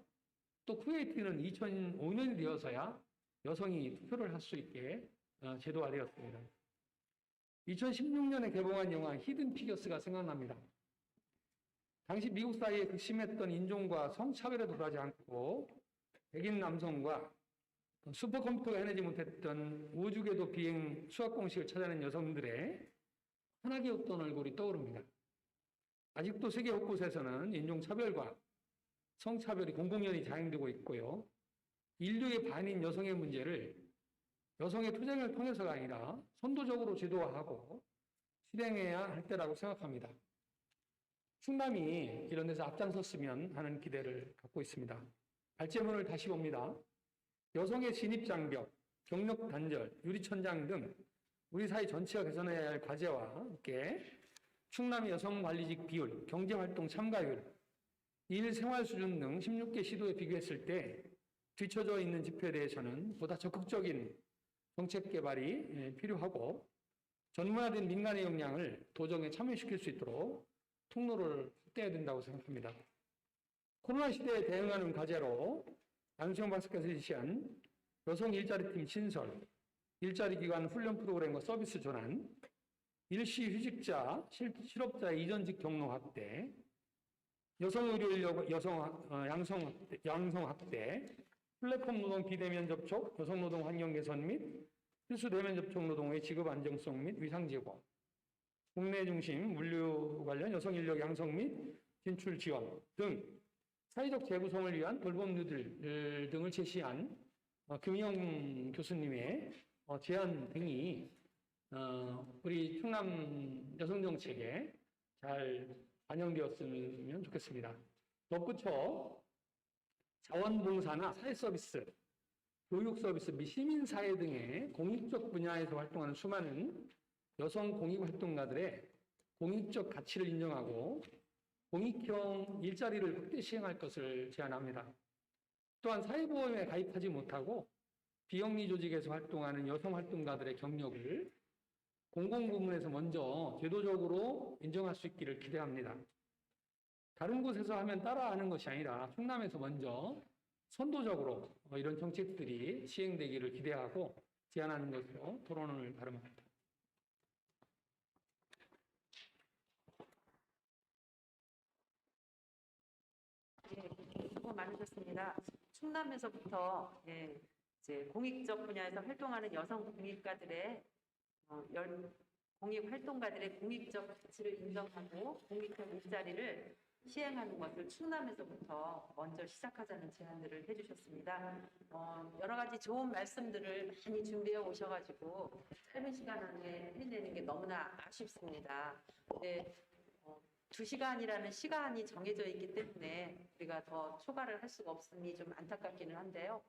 또 쿠웨이트는 2005년이 되어서야 여성이 투표를 할 수 있게 제도화되었습니다. 2016년에 개봉한 영화 히든 피겨스가 생각납니다. 당시 미국 사회에 극심했던 인종과 성차별에 돌아지 않고 백인 남성과 슈퍼컴퓨터가 해내지 못했던 우주궤도 비행 수학 공식을 찾아낸 여성들의 환하게웃던 얼굴이 떠오릅니다. 아직도 세계 곳곳에서는 인종차별과 성차별이 공공연히 자행되고 있고요. 인류의 반인 여성의 문제를 여성의 투쟁을 통해서가 아니라 선도적으로 제도화하고 실행해야 할 때라고 생각합니다. 충남이 이런 데서 앞장섰으면 하는 기대를 갖고 있습니다. 발제문을 다시 봅니다. 여성의 진입장벽, 경력 단절, 유리천장 등 우리 사회 전체가 개선해야 할 과제와 함께 충남의 여성 관리직 비율, 경제활동 참가율, 일 생활 수준 등 16개 시도에 비교했을 때 뒤처져 있는 지표에 대해서는 보다 적극적인 정책 개발이 필요하고 전문화된 민간의 역량을 도정에 참여시킬 수 있도록 통로를 확대해야 된다고 생각합니다. 코로나 시대에 대응하는 과제로 안수영 박사께서 제시한 여성 일자리팀 신설, 일자리 기관 훈련 프로그램과 서비스 전환, 일시 휴직자, 실업자의 이전직 경로 확대, 여성 의료 인력 양성 확대, 플랫폼 노동 비대면 접촉, 여성 노동 환경 개선 및 필수 대면 접촉 노동의 지급 안정성 및 위상 제고, 국내 중심 물류 관련 여성 인력 양성 및 진출 지원 등 사회적 재구성을 위한 돌봄 뉴딜 등을 제시한 김희영 교수님의 제안 등이 우리 충남 여성정책에 잘 반영되었으면 좋겠습니다. 덧붙여 자원봉사나 사회서비스, 교육서비스 및 시민사회 등의 공익적 분야에서 활동하는 수많은 여성 공익활동가들의 공익적 가치를 인정하고 공익형 일자리를 확대 시행할 것을 제안합니다. 또한 사회보험에 가입하지 못하고 비영리 조직에서 활동하는 여성 활동가들의 경력을 공공부문에서 먼저 제도적으로 인정할 수 있기를 기대합니다. 다른 곳에서 하면 따라하는 것이 아니라 충남에서 먼저 선도적으로 이런 정책들이 시행되기를 기대하고 제안하는 것으로 토론을 발음합니다. 수고 많으셨습니다. 충남에서부터 이제 공익적 분야에서 활동하는 여성 공익가들의 공익 활동가들의 공익적 가치를 인정하고 공익적 일자리를 시행하는 것을 충남에서부터 먼저 시작하자는 제안들을 해주셨습니다. 여러 가지 좋은 말씀들을 많이 준비해 오셔가지고 짧은 시간 안에 해내는 게 너무나 아쉽습니다. 근데 2시간이라는 시간이 정해져 있기 때문에 우리가 더 초과를 할 수가 없으니 좀 안타깝기는 한데요.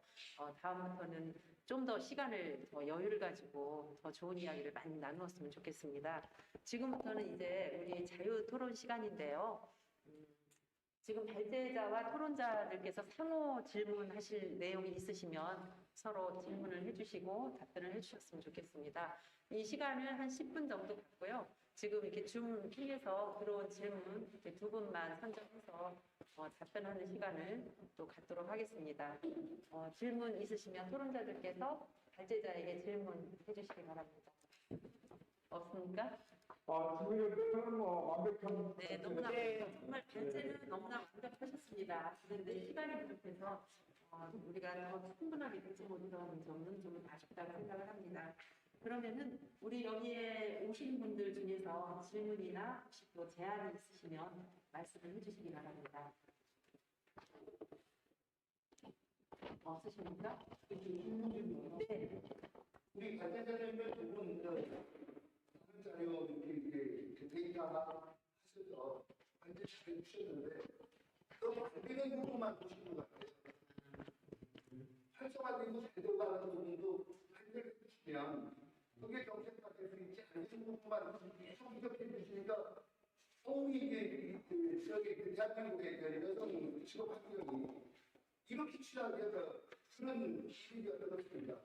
다음부터는 좀 더 시간을 더 여유를 가지고 더 좋은 이야기를 많이 나누었으면 좋겠습니다. 지금부터는 이제 우리 자유 토론 시간인데요. 지금 발제자와 토론자들께서 상호 질문하실 내용이 있으시면 서로 질문을 해주시고 답변을 해주셨으면 좋겠습니다. 이 시간을 한 10분 정도 갖고요. 지금 이렇게 줌 통해서 들어온 질문 이렇게 2분만 선정해서 답변하는 시간을 또 갖도록 하겠습니다. 질문 있으시면 토론자들께서 발제자에게 질문해 주시기 바랍니다. 없습니까? 지금 뭐 완벽한. 네, 너무나 정말 발제는 너무나 완벽하셨습니다. 그런데 시간이 부족해서 우리가 더 충분하게 듣지 못한 점은 좀 아쉽다고 생각을 합니다. 그러면은 우리 여기에 오신 분들 중에서 질문이나 혹시 또 제안이 있으시면 말씀을 해주시기 바랍니다. 없으십니까? 네. 우리 관계자님들 두분 자료 이렇게 데이터 하나 하셔서 관계 잘 주셨는데 너무 안 되는 부분만 보시는 것 같아요. 활성화되고 제도화하는 부분도 관계를 주시면 그게 정책화 될 수 있지 않은 부분만 계속 지적해 주시니까 도움이 이게 저기 대한민국의 여성 직업 환경이 이렇게 취약해서 그런 시기가 되었습니다.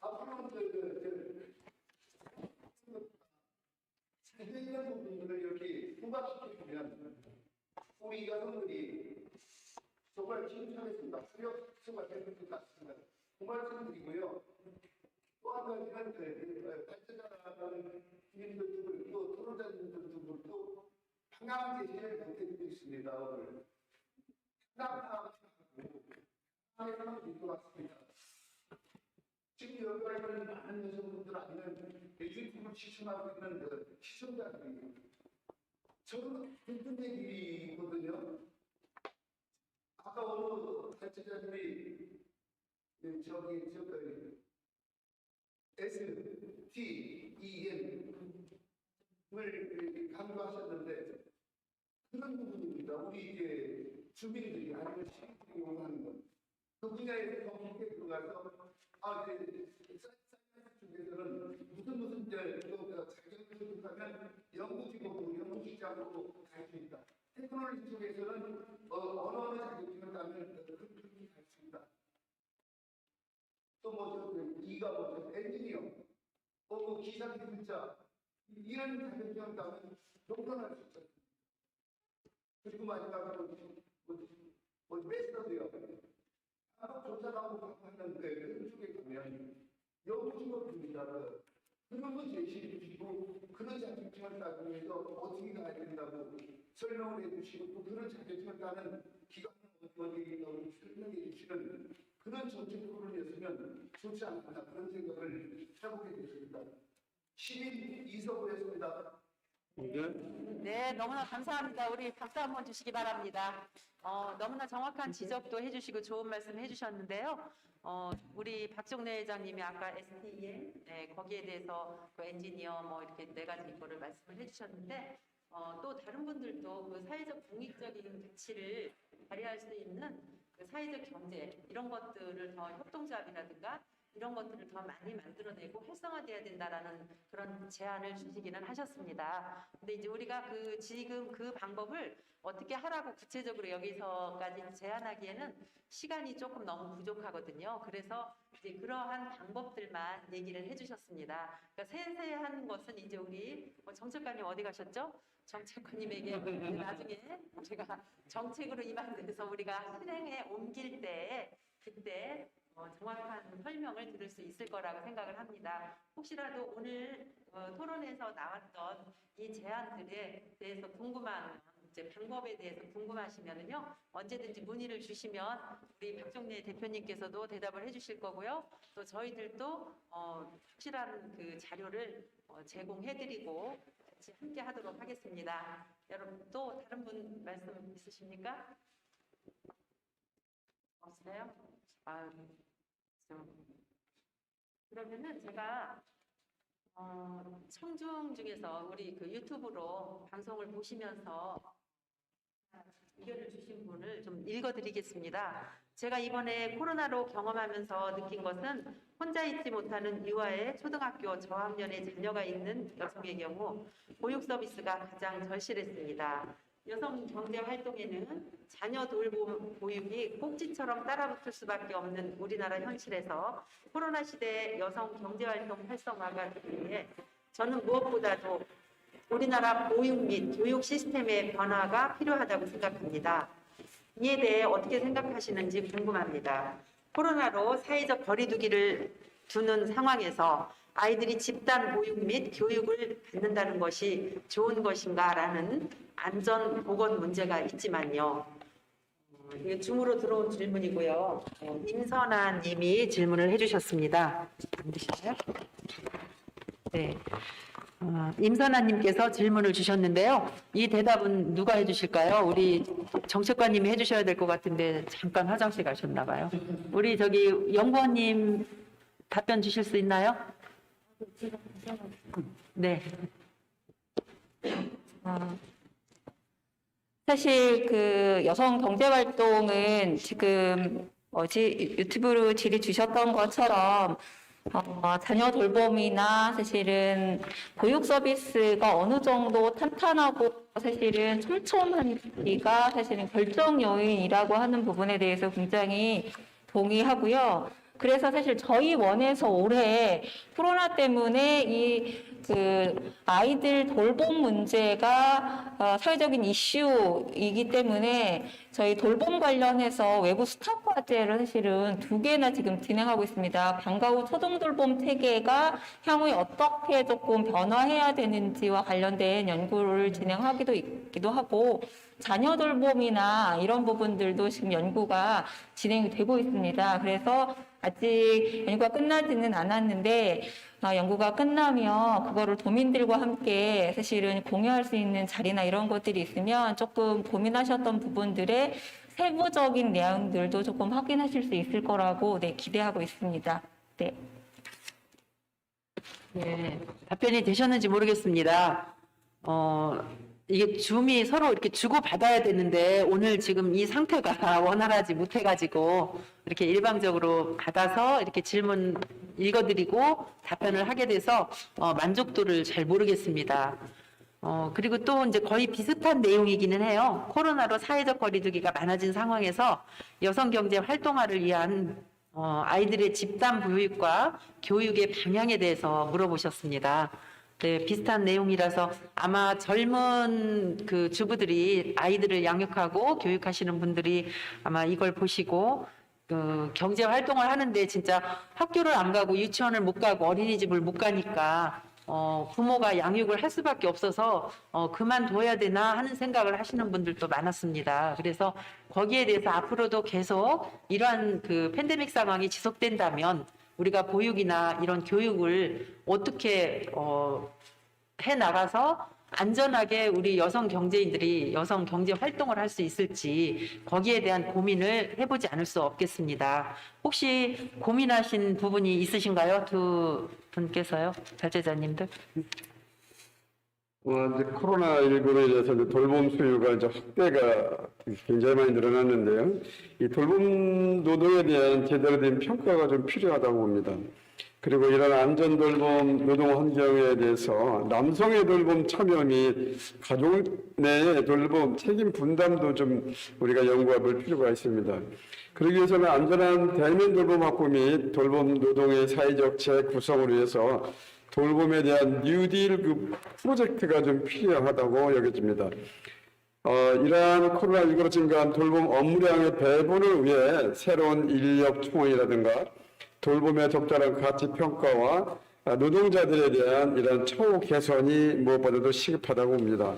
앞으로는 상대적인 부분들을 이렇게 부각시키면 우리 여성들이 정말 칭찬했습니다. 수요가 될 것 같습니다. 그 말씀드리고요. 또 한 가지는 발전하는 주민들 또 토론자님들도 방향 제시를 못해드리고 있습니다. 오늘 상당하고 상당히 될것 같습니다. 지금 여기까지는 많은 여성분들 아니면 유튜브를 시청하고 있는 시청자들이 저는 듣는 얘기거든요. 아까 어느 발제자들이 STEM을 강조하셨는데 그런 부분입니다. 우리 이제 주민들이 아니면 시민들이 원하는 것. 그 분야에 더 깊게 들어가서 이제 쪽에서는 무슨 자격증을 하면 연구직으로 연구직장으로 갈 수 있다. 테크놀로지 쪽에서는 어느 자격증을 따면 그렇게 갈 수 있다. 또 이가 엔지니어, 기상기술자 이런 자격증을 따면 동전할 수 있다. 그리고 마지막으로 메스터도요. 조사하고 하는데 그쪽에 가면 연구직업입니다. 그런 거 제시해 주시고 그런 자격증을 따기 위해서 어떻게 가야 된다고 설명을 해주시고 또 그런 자격증을 따는 기관은 어디 설명해 주시는 그런 정책 토론이었으면 좋지 않나 그런 생각을 해보게 됐습니다. 시민 이서구였습니다. 네, 너무나 감사합니다. 우리 박수 한번 주시기 바랍니다. 너무나 정확한 지적도 해주시고 좋은 말씀 해주셨는데요. 우리 박종래 회장님이 아까 STEM, 네, 거기에 대해서 그 엔지니어 뭐 이렇게 네 가지 거를 말씀을 해주셨는데, 또 다른 분들도 그 사회적 공익적인 가치를 발휘할 수 있는 그 사회적 경제 이런 것들을 더 협동조합이라든가 이런 것들을 더 많이 만들어내고 활성화돼야 된다라는 그런 제안을 주시기는 하셨습니다. 근데 이제 우리가 지금 그 방법을 어떻게 하라고 구체적으로 여기서까지 제안하기에는 시간이 조금 너무 부족하거든요. 그래서 이제 그러한 방법들만 얘기를 해주셨습니다. 그러니까 세세한 것은 이제 우리 정책관님 어디 가셨죠? 정책관님에게 나중에 제가 정책으로 임한돼서 우리가 실행에 옮길 때 그때 정확한 설명을 들을 수 있을 거라고 생각을 합니다. 혹시라도 오늘 토론에서 나왔던 이 제안들에 대해서 궁금한 이제 방법에 대해서 궁금하시면은요 언제든지 문의를 주시면 우리 박종래 대표님께서도 대답을 해주실 거고요. 또 저희들도 확실한 그 자료를 제공해드리고 같이 함께 하도록 하겠습니다. 여러분 또 다른 분 말씀 있으십니까? 없어요? 그러면은 제가 청중 중에서 우리 그 유튜브로 방송을 보시면서 의견을 주신 분을 좀 읽어드리겠습니다. 제가 이번에 코로나로 경험하면서 느낀 것은 혼자 있지 못하는 유아의 초등학교 저학년의 자녀가 있는 여성의 경우 보육 서비스가 가장 절실했습니다. 여성 경제 활동에는 자녀 돌봄 보육이 꼭지처럼 따라붙을 수밖에 없는 우리나라 현실에서 코로나 시대의 여성 경제 활동 활성화가 되기 위해 저는 무엇보다도 우리나라 보육 및 교육 시스템의 변화가 필요하다고 생각합니다. 이에 대해 어떻게 생각하시는지 궁금합니다. 코로나로 사회적 거리두기를 두는 상황에서 아이들이 집단 보육 및 교육을 받는다는 것이 좋은 것인가라는 안전 보건 문제가 있지만요. 이게 줌으로 들어온 질문이고요. 임선아 님이 질문을 해주셨습니다. 안 되시나요? 네. 임선아 님께서 질문을 주셨는데요. 이 대답은 누가 해주실까요? 우리 정책관님이 해주셔야 될 것 같은데 잠깐 화장실 가셨나 봐요. 우리 저기 연구원님 답변 주실 수 있나요? 네. 사실 그 여성 경제 활동은 지금 유튜브로 질의 주셨던 것처럼 자녀 돌봄이나 사실은 보육 서비스가 어느 정도 탄탄하고 사실은 촘촘한지가 사실은 결정 요인이라고 하는 부분에 대해서 굉장히 동의하고요. 그래서 사실 저희 원에서 올해 코로나 때문에 아이들 돌봄 문제가 사회적인 이슈이기 때문에 저희 돌봄 관련해서 외부 스탑 과제를 사실은 2개나 지금 진행하고 있습니다. 방과 후 초등 돌봄 체계가 향후에 어떻게 조금 변화해야 되는지와 관련된 연구를 진행하기도 하고 자녀 돌봄이나 이런 부분들도 지금 연구가 진행이 되고 있습니다. 그래서 아직 연구가 끝나지는 않았는데 연구가 끝나면 그거를 도민들과 함께 사실은 공유할 수 있는 자리나 이런 것들이 있으면 조금 고민하셨던 부분들의 세부적인 내용들도 조금 확인하실 수 있을 거라고 기대하고 있습니다. 네. 네, 답변이 되셨는지 모르겠습니다. 이게 줌이 서로 이렇게 주고받아야 되는데 오늘 지금 이 상태가 원활하지 못해가지고 이렇게 일방적으로 받아서 이렇게 질문 읽어드리고 답변을 하게 돼서 만족도를 잘 모르겠습니다. 그리고 또 이제 거의 비슷한 내용이기는 해요. 코로나로 사회적 거리두기가 많아진 상황에서 여성 경제 활동화를 위한 아이들의 집단 보육과 교육의 방향에 대해서 물어보셨습니다. 네, 비슷한 내용이라서 아마 젊은 그 주부들이 아이들을 양육하고 교육하시는 분들이 아마 이걸 보시고 경제 활동을 하는데 진짜 학교를 안 가고 유치원을 못 가고 어린이집을 못 가니까 부모가 양육을 할 수밖에 없어서 그만둬야 되나 하는 생각을 하시는 분들도 많았습니다. 그래서 거기에 대해서 앞으로도 계속 이러한 그 팬데믹 상황이 지속된다면 우리가 보육이나 이런 교육을 어떻게 해 나가서 안전하게 우리 여성 경제인들이 여성 경제 활동을 할 수 있을지 거기에 대한 고민을 해보지 않을 수 없겠습니다. 혹시 고민하신 부분이 있으신가요? 두 분께서요, 발제자님들? 이제 코로나19로 인해서 이제 돌봄 수요가 이제 확대가 굉장히 많이 늘어났는데요. 이 돌봄 노동에 대한 제대로 된 평가가 좀 필요하다고 봅니다. 그리고 이런 안전 돌봄 노동 환경에 대해서 남성의 돌봄 참여 및 가족 내의 돌봄 책임 분담도 좀 우리가 연구해 볼 필요가 있습니다. 그러기 위해서는 안전한 대면 돌봄 확보 및 돌봄 노동의 사회적 재구성을 위해서 돌봄에 대한 뉴딜 프로젝트가 좀 필요하다고 여겨집니다. 이러한 코로나19로 증가한 돌봄 업무량의 배분을 위해 새로운 인력 충원이라든가 돌봄의 적절한 가치 평가와 노동자들에 대한 이런 처우 개선이 무엇보다도 시급하다고 봅니다.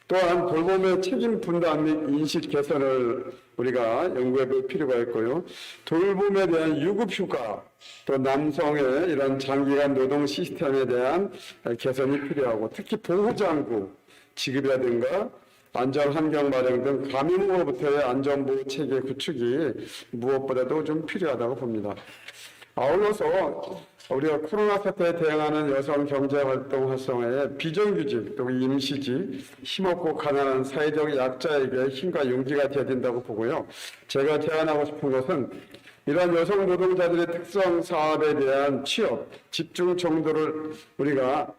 또한 돌봄의 책임 분담 및 인식 개선을 우리가 연구해 볼 필요가 있고요. 돌봄에 대한 유급 휴가, 또 남성의 이런 장기간 노동 시스템에 대한 개선이 필요하고, 특히 보호장구 지급이라든가 안전 환경 마련 등 감염으로부터의 안전보호 체계 구축이 무엇보다도 좀 필요하다고 봅니다. 아울러서 우리가 코로나 사태에 대응하는 여성 경제활동 활성화에 비정규직 또 임시직, 힘없고 가난한 사회적 약자에게 힘과 용기가 되어야 된다고 보고요. 제가 제안하고 싶은 것은 이러한 여성 노동자들의 특성 사업에 대한 취업, 집중 정도를 우리가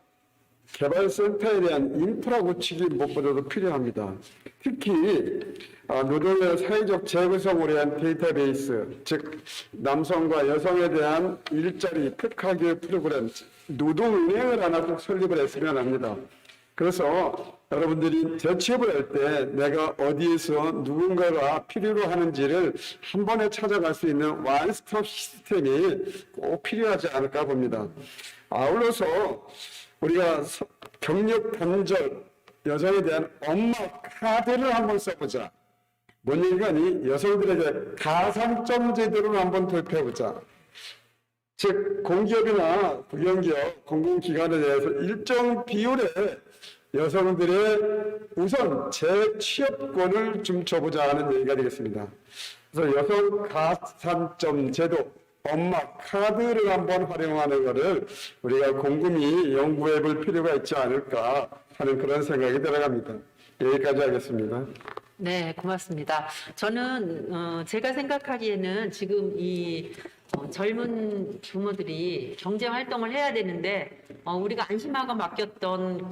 개발센터에 대한 인프라 구축이 무엇보다도 필요합니다. 특히 노동의 사회적 재구성을 위한 데이터베이스, 즉 남성과 여성에 대한 일자리 특화교육 프로그램, 노동은행을 하나 꼭 설립을 했으면 합니다. 그래서 여러분들이 재취업을 할 때 내가 어디에서 누군가가 필요로 하는지를 한 번에 찾아갈 수 있는 원스톱 시스템이 꼭 필요하지 않을까 봅니다. 아울러서 우리가 경력 단절 여성에 대한 엄마 카드를 한번 써보자. 뭔 얘기가니? 여성들에게 가산점 제도를 한번 도입해보자. 즉 공기업이나 국영기업, 공공기관에 대해서 일정 비율의 여성들의 우선 재취업권을 좀 줘보자 하는 얘기가 되겠습니다. 그래서 여성 가산점 제도, 엄마 카드를 한번 활용하는 것을 우리가 곰곰이 연구해 볼 필요가 있지 않을까 하는 그런 생각이 들어갑니다. 여기까지 하겠습니다. 네, 고맙습니다. 저는 제가 생각하기에는 지금 이 젊은 부모들이 경제 활동을 해야 되는데 우리가 안심하고 맡겼던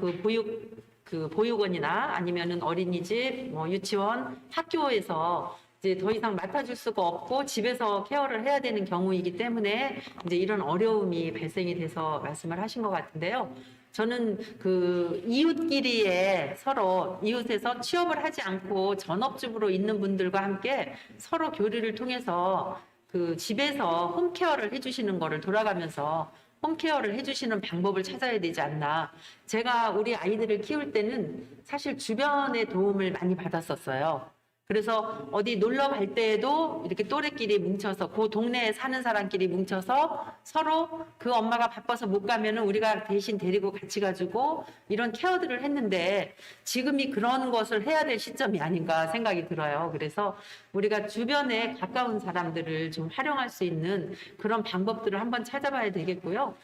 그 보육원이나 아니면은 어린이집, 유치원, 학교에서 이제 더 이상 맡아줄 수가 없고 집에서 케어를 해야 되는 경우이기 때문에 이제 이런 어려움이 발생이 돼서 말씀을 하신 것 같은데요. 저는 그 이웃끼리에 서로 이웃에서 취업을 하지 않고 전업주부로 있는 분들과 함께 서로 교류를 통해서 그 집에서 홈케어를 해주시는 거를 돌아가면서 홈케어를 해주시는 방법을 찾아야 되지 않나. 제가 우리 아이들을 키울 때는 사실 주변의 도움을 많이 받았었어요. 그래서 어디 놀러 갈 때에도 이렇게 또래끼리 뭉쳐서 그 동네에 사는 사람끼리 뭉쳐서 서로 그 엄마가 바빠서 못 가면은 우리가 대신 데리고 같이 가지고 이런 케어들을 했는데 지금이 그런 것을 해야 될 시점이 아닌가 생각이 들어요. 그래서 우리가 주변에 가까운 사람들을 좀 활용할 수 있는 그런 방법들을 한번 찾아봐야 되겠고요.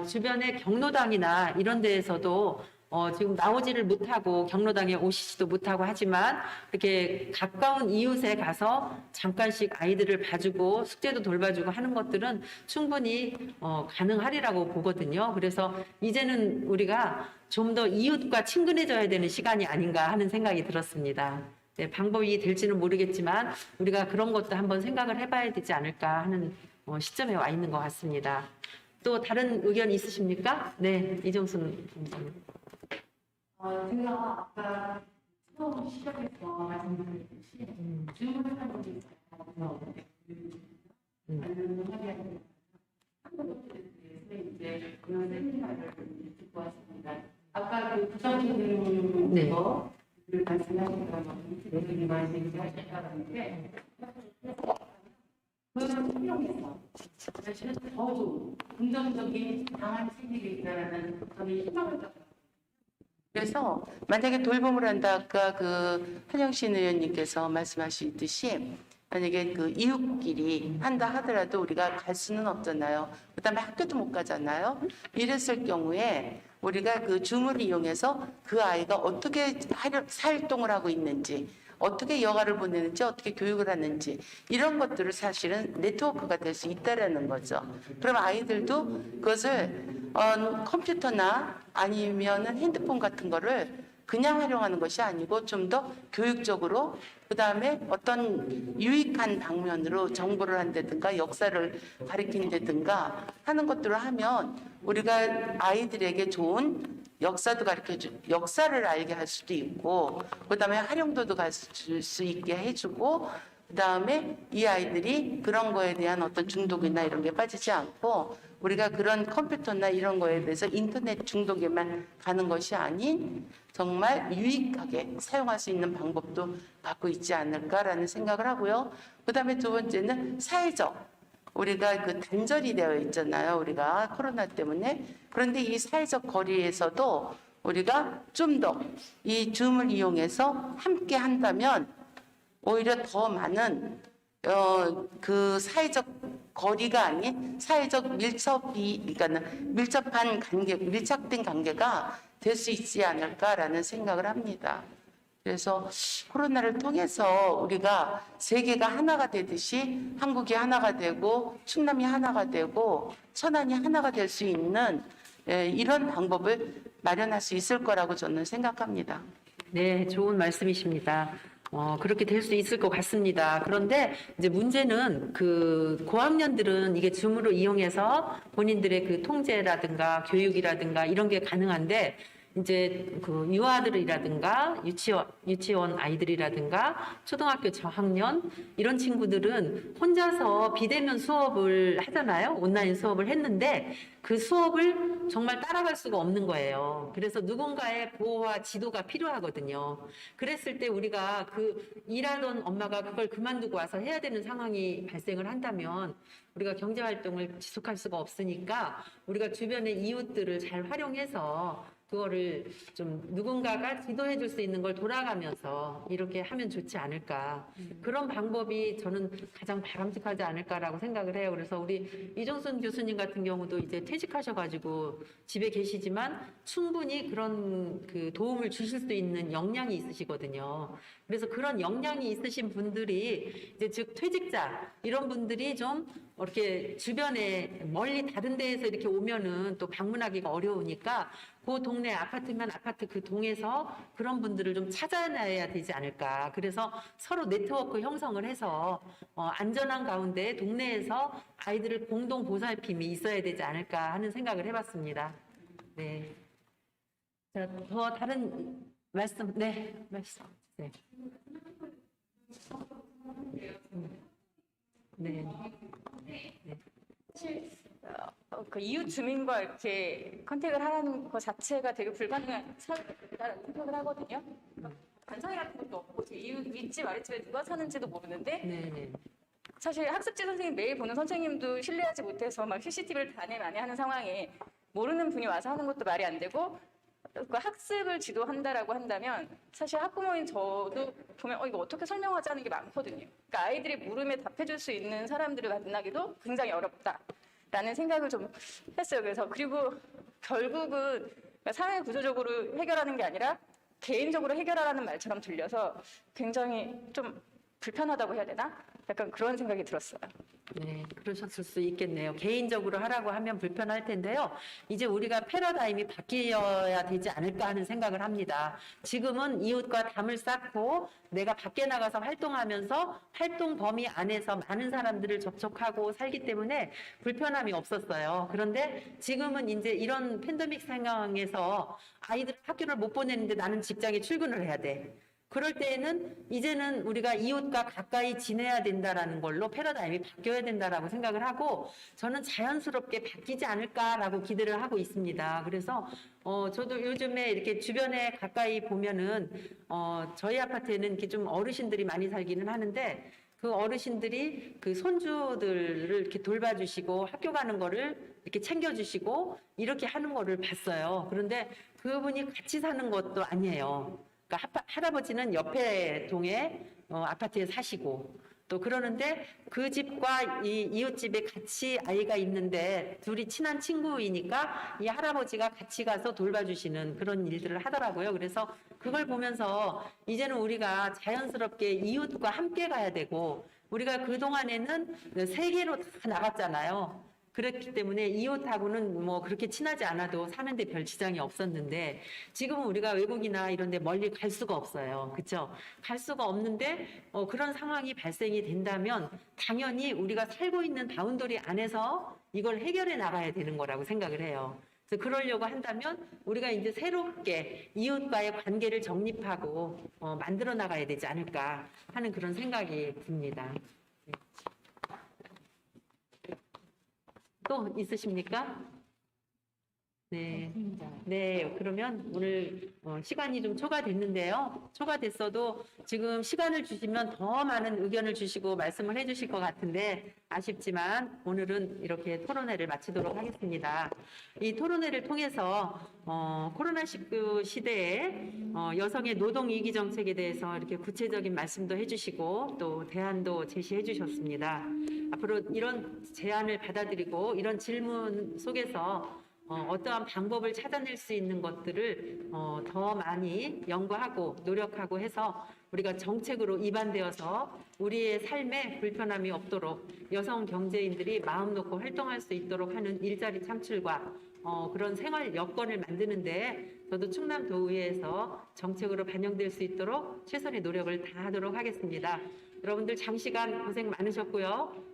주변에 경로당이나 이런 데에서도 지금 나오지를 못하고 경로당에 오시지도 못하고 하지만 이렇게 가까운 이웃에 가서 잠깐씩 아이들을 봐주고 숙제도 돌봐주고 하는 것들은 충분히 가능하리라고 보거든요. 그래서 이제는 우리가 좀 더 이웃과 친근해져야 되는 시간이 아닌가 하는 생각이 들었습니다. 네, 방법이 될지는 모르겠지만 우리가 그런 것도 한번 생각을 해봐야 되지 않을까 하는 시점에 와 있는 것 같습니다. 또 다른 의견 있으십니까? 네, 이정순 본부장님. 제가 아까 처음 시작해서 말씀드렸듯이 질문을 한 적이 있어요. 한국에 대해서 이제 그런 세미나를 듣고 왔습니다. 아까 그 부장님들로 말씀하신 것처럼 내용이 많이 얘기하셨다는데 그런 필요해서 사실은 더 좋은 긍정적인 강한 책임이 있다라는 저는 희망을 갖고 그래서 만약에 돌봄을 한다, 아까 그 한영신 의원님께서 말씀하시듯이 만약에 그 이웃끼리 한다 하더라도 우리가 갈 수는 없잖아요. 그다음에 학교도 못 가잖아요. 이랬을 경우에 우리가 그 줌을 이용해서 그 아이가 어떻게 활동을 하고 있는지, 어떻게 여가를 보내는지, 어떻게 교육을 하는지 이런 것들을 사실은 네트워크가 될 수 있다라는 거죠. 그럼 아이들도 그것을 컴퓨터나 아니면은 핸드폰 같은 거를 그냥 활용하는 것이 아니고 좀 더 교육적으로 그다음에 어떤 유익한 방면으로 정보를 한다든가 역사를 가르친다든가 하는 것들을 하면 우리가 아이들에게 좋은 역사도 역사를 알게 할 수도 있고 그다음에 활용도도 가질 수 있게 해주고 그다음에 이 아이들이 그런 거에 대한 어떤 중독이나 이런 게 빠지지 않고 우리가 그런 컴퓨터나 이런 거에 대해서 인터넷 중독에만 가는 것이 아닌 정말 유익하게 사용할 수 있는 방법도 갖고 있지 않을까라는 생각을 하고요. 그다음에 두 번째는 사회적. 우리가 그 단절이 되어 있잖아요. 우리가 코로나 때문에. 그런데 이 사회적 거리에서도 우리가 좀 더 이 줌을 이용해서 함께 한다면 오히려 더 많은 그 사회적 거리가 아닌 사회적 그러니까는 밀접한 관계, 밀착된 관계가 될 수 있지 않을까라는 생각을 합니다. 그래서 코로나를 통해서 우리가 세계가 하나가 되듯이 한국이 하나가 되고 충남이 하나가 되고 천안이 하나가 될 수 있는 이런 방법을 마련할 수 있을 거라고 저는 생각합니다. 네, 좋은 말씀이십니다. 그렇게 될 수 있을 것 같습니다. 그런데 이제 문제는 그 고학년들은 이게 줌으로 이용해서 본인들의 그 통제라든가 교육이라든가 이런 게 가능한데 이제 그 유아들이라든가 유치원 아이들이라든가 초등학교 저학년 이런 친구들은 혼자서 비대면 수업을 하잖아요. 온라인 수업을 했는데 그 수업을 정말 따라갈 수가 없는 거예요. 그래서 누군가의 보호와 지도가 필요하거든요. 그랬을 때 우리가 그 일하던 엄마가 그걸 그만두고 와서 해야 되는 상황이 발생을 한다면 우리가 경제활동을 지속할 수가 없으니까 우리가 주변의 이웃들을 잘 활용해서 그거를 좀 누군가가 지도해 줄 수 있는 걸 돌아가면서 이렇게 하면 좋지 않을까. 그런 방법이 저는 가장 바람직하지 않을까라고 생각을 해요. 그래서 우리 이종순 교수님 같은 경우도 이제 퇴직하셔가지고 집에 계시지만 충분히 그런 그 도움을 주실 수 있는 역량이 있으시거든요. 그래서 그런 역량이 있으신 분들이 이제 즉 퇴직자 이런 분들이 좀 이렇게 주변에 멀리 다른 데에서 이렇게 오면은 또 방문하기가 어려우니까 그 동네 아파트면 아파트 그 동에서 그런 분들을 좀 찾아내야 되지 않을까. 그래서 서로 네트워크 형성을 해서 안전한 가운데 동네에서 아이들을 공동 보살핌이 있어야 되지 않을까 하는 생각을 해봤습니다. 네. 자, 더 다른 말씀, 네, 말씀. 네. 네. 네. 그 이웃 주민과 이렇게 컨택을 하는 것 자체가 되게 불가능한 사회라고 생각을 하거든요. 관상이 같은 것도 없고 제 이웃 윗집 아랫집에 누가 사는지도 모르는데 네. 사실 학습지 선생님 매일 보는 선생님도 신뢰하지 못해서 막 CCTV를 많이 하는 상황에 모르는 분이 와서 하는 것도 말이 안 되고 그 학습을 지도한다라고 한다면 사실 학부모인 저도 보면 이거 어떻게 설명하지 하는 게 많거든요. 그러니까 아이들이 물음에 답해줄 수 있는 사람들을 만나기도 굉장히 어렵다라는 생각을 좀 했어요. 그래서 그리고 결국은 사회 구조적으로 해결하는 게 아니라 개인적으로 해결하라는 말처럼 들려서 굉장히 좀 불편하다고 해야 되나? 약간 그런 생각이 들었어요. 네, 그러셨을 수 있겠네요. 개인적으로 하라고 하면 불편할 텐데요. 이제 우리가 패러다임이 바뀌어야 되지 않을까 하는 생각을 합니다. 지금은 이웃과 담을 쌓고 내가 밖에 나가서 활동하면서 활동 범위 안에서 많은 사람들을 접촉하고 살기 때문에 불편함이 없었어요. 그런데 지금은 이제 이런 팬데믹 상황에서 아이들 학교를 못 보내는데 나는 직장에 출근을 해야 돼. 그럴 때에는 이제는 우리가 이웃과 가까이 지내야 된다라는 걸로 패러다임이 바뀌어야 된다라고 생각을 하고 저는 자연스럽게 바뀌지 않을까라고 기대를 하고 있습니다. 그래서 저도 요즘에 이렇게 주변에 가까이 보면은 저희 아파트에는 이렇게 좀 어르신들이 많이 살기는 하는데 그 어르신들이 그 손주들을 이렇게 돌봐주시고 학교 가는 거를 이렇게 챙겨주시고 이렇게 하는 거를 봤어요. 그런데 그분이 같이 사는 것도 아니에요. 그러니까 할아버지는 옆에 동에 아파트에 사시고 또 그러는데 그 집과 이 이웃집에 같이 아이가 있는데 둘이 친한 친구이니까 이 할아버지가 같이 가서 돌봐주시는 그런 일들을 하더라고요. 그래서 그걸 보면서 이제는 우리가 자연스럽게 이웃과 함께 가야 되고 우리가 그동안에는 세계로 다 나갔잖아요. 그렇기 때문에 이웃하고는 뭐 그렇게 친하지 않아도 사는데 별 지장이 없었는데 지금은 우리가 외국이나 이런 데 멀리 갈 수가 없어요. 그렇죠? 갈 수가 없는데 그런 상황이 발생이 된다면 당연히 우리가 살고 있는 바운더리 안에서 이걸 해결해 나가야 되는 거라고 생각을 해요. 그래서 그러려고 한다면 우리가 이제 새롭게 이웃과의 관계를 정립하고 만들어 나가야 되지 않을까 하는 그런 생각이 듭니다. 또 있으십니까? 네. 네, 그러면 오늘 시간이 좀 초과됐는데요. 초과됐어도 지금 시간을 주시면 더 많은 의견을 주시고 말씀을 해주실 것 같은데 아쉽지만 오늘은 이렇게 토론회를 마치도록 하겠습니다. 이 토론회를 통해서 코로나19 시대에 여성의 노동위기 정책에 대해서 이렇게 구체적인 말씀도 해주시고 또 대안도 제시해 주셨습니다. 앞으로 이런 제안을 받아들이고 이런 질문 속에서 어떠한 방법을 찾아낼 수 있는 것들을 더 많이 연구하고 노력하고 해서 우리가 정책으로 입안되어서 우리의 삶에 불편함이 없도록 여성 경제인들이 마음 놓고 활동할 수 있도록 하는 일자리 창출과 그런 생활 여건을 만드는데 저도 충남도의회에서 정책으로 반영될 수 있도록 최선의 노력을 다하도록 하겠습니다. 여러분들 장시간 고생 많으셨고요.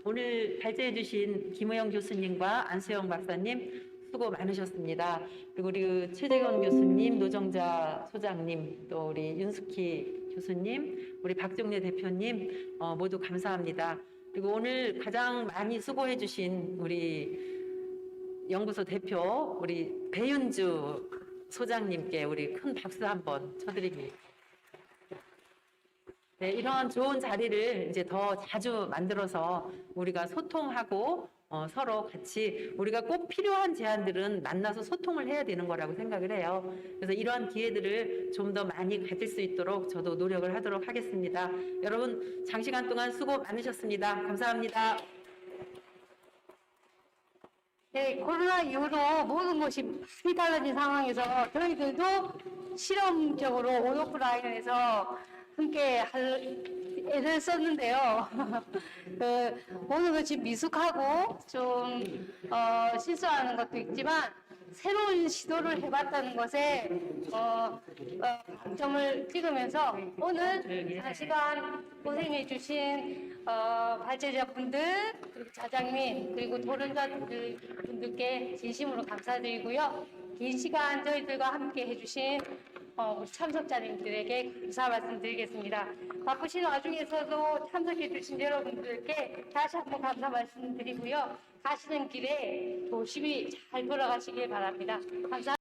오늘 발제해 주신 김우영 교수님과 안수영 박사님 수고 많으셨습니다. 그리고 우리 최재건 교수님, 노정자 소장님, 또 우리 윤숙희 교수님, 우리 박종래 대표님 모두 감사합니다. 그리고 오늘 가장 많이 수고해 주신 우리 연구소 대표 우리 배윤주 소장님께 우리 큰 박수 한번 쳐드립니다. 네, 이런 좋은 자리를 이제 더 자주 만들어서 우리가 소통하고 서로 같이 우리가 꼭 필요한 제안들은 만나서 소통을 해야 되는 거라고 생각을 해요. 그래서 이러한 기회들을 좀 더 많이 가질 수 있도록 저도 노력을 하도록 하겠습니다. 여러분 장시간 동안 수고 많으셨습니다. 감사합니다. 네, 코로나 이후로 모든 것이 많이 달라진 상황에서 저희들도 실험적으로 온오프라인에서 함께 할 애를 썼는데요. 모든 것이 미숙하고 좀 실수하는 것도 있지만 새로운 시도를 해봤다는 것에 점을 찍으면서 오늘 4시간 고생해주신 발제자분들, 그리고 자장민, 그리고 토론자분들께 진심으로 감사드리고요. 긴 시간 저희들과 함께 해주신 우리 참석자님들에게 감사 말씀드리겠습니다. 바쁘신 와중에서도 참석해주신 여러분들께 다시 한번 감사 말씀드리고요. 가시는 길에 조심히 잘 돌아가시길 바랍니다. 감사합니다.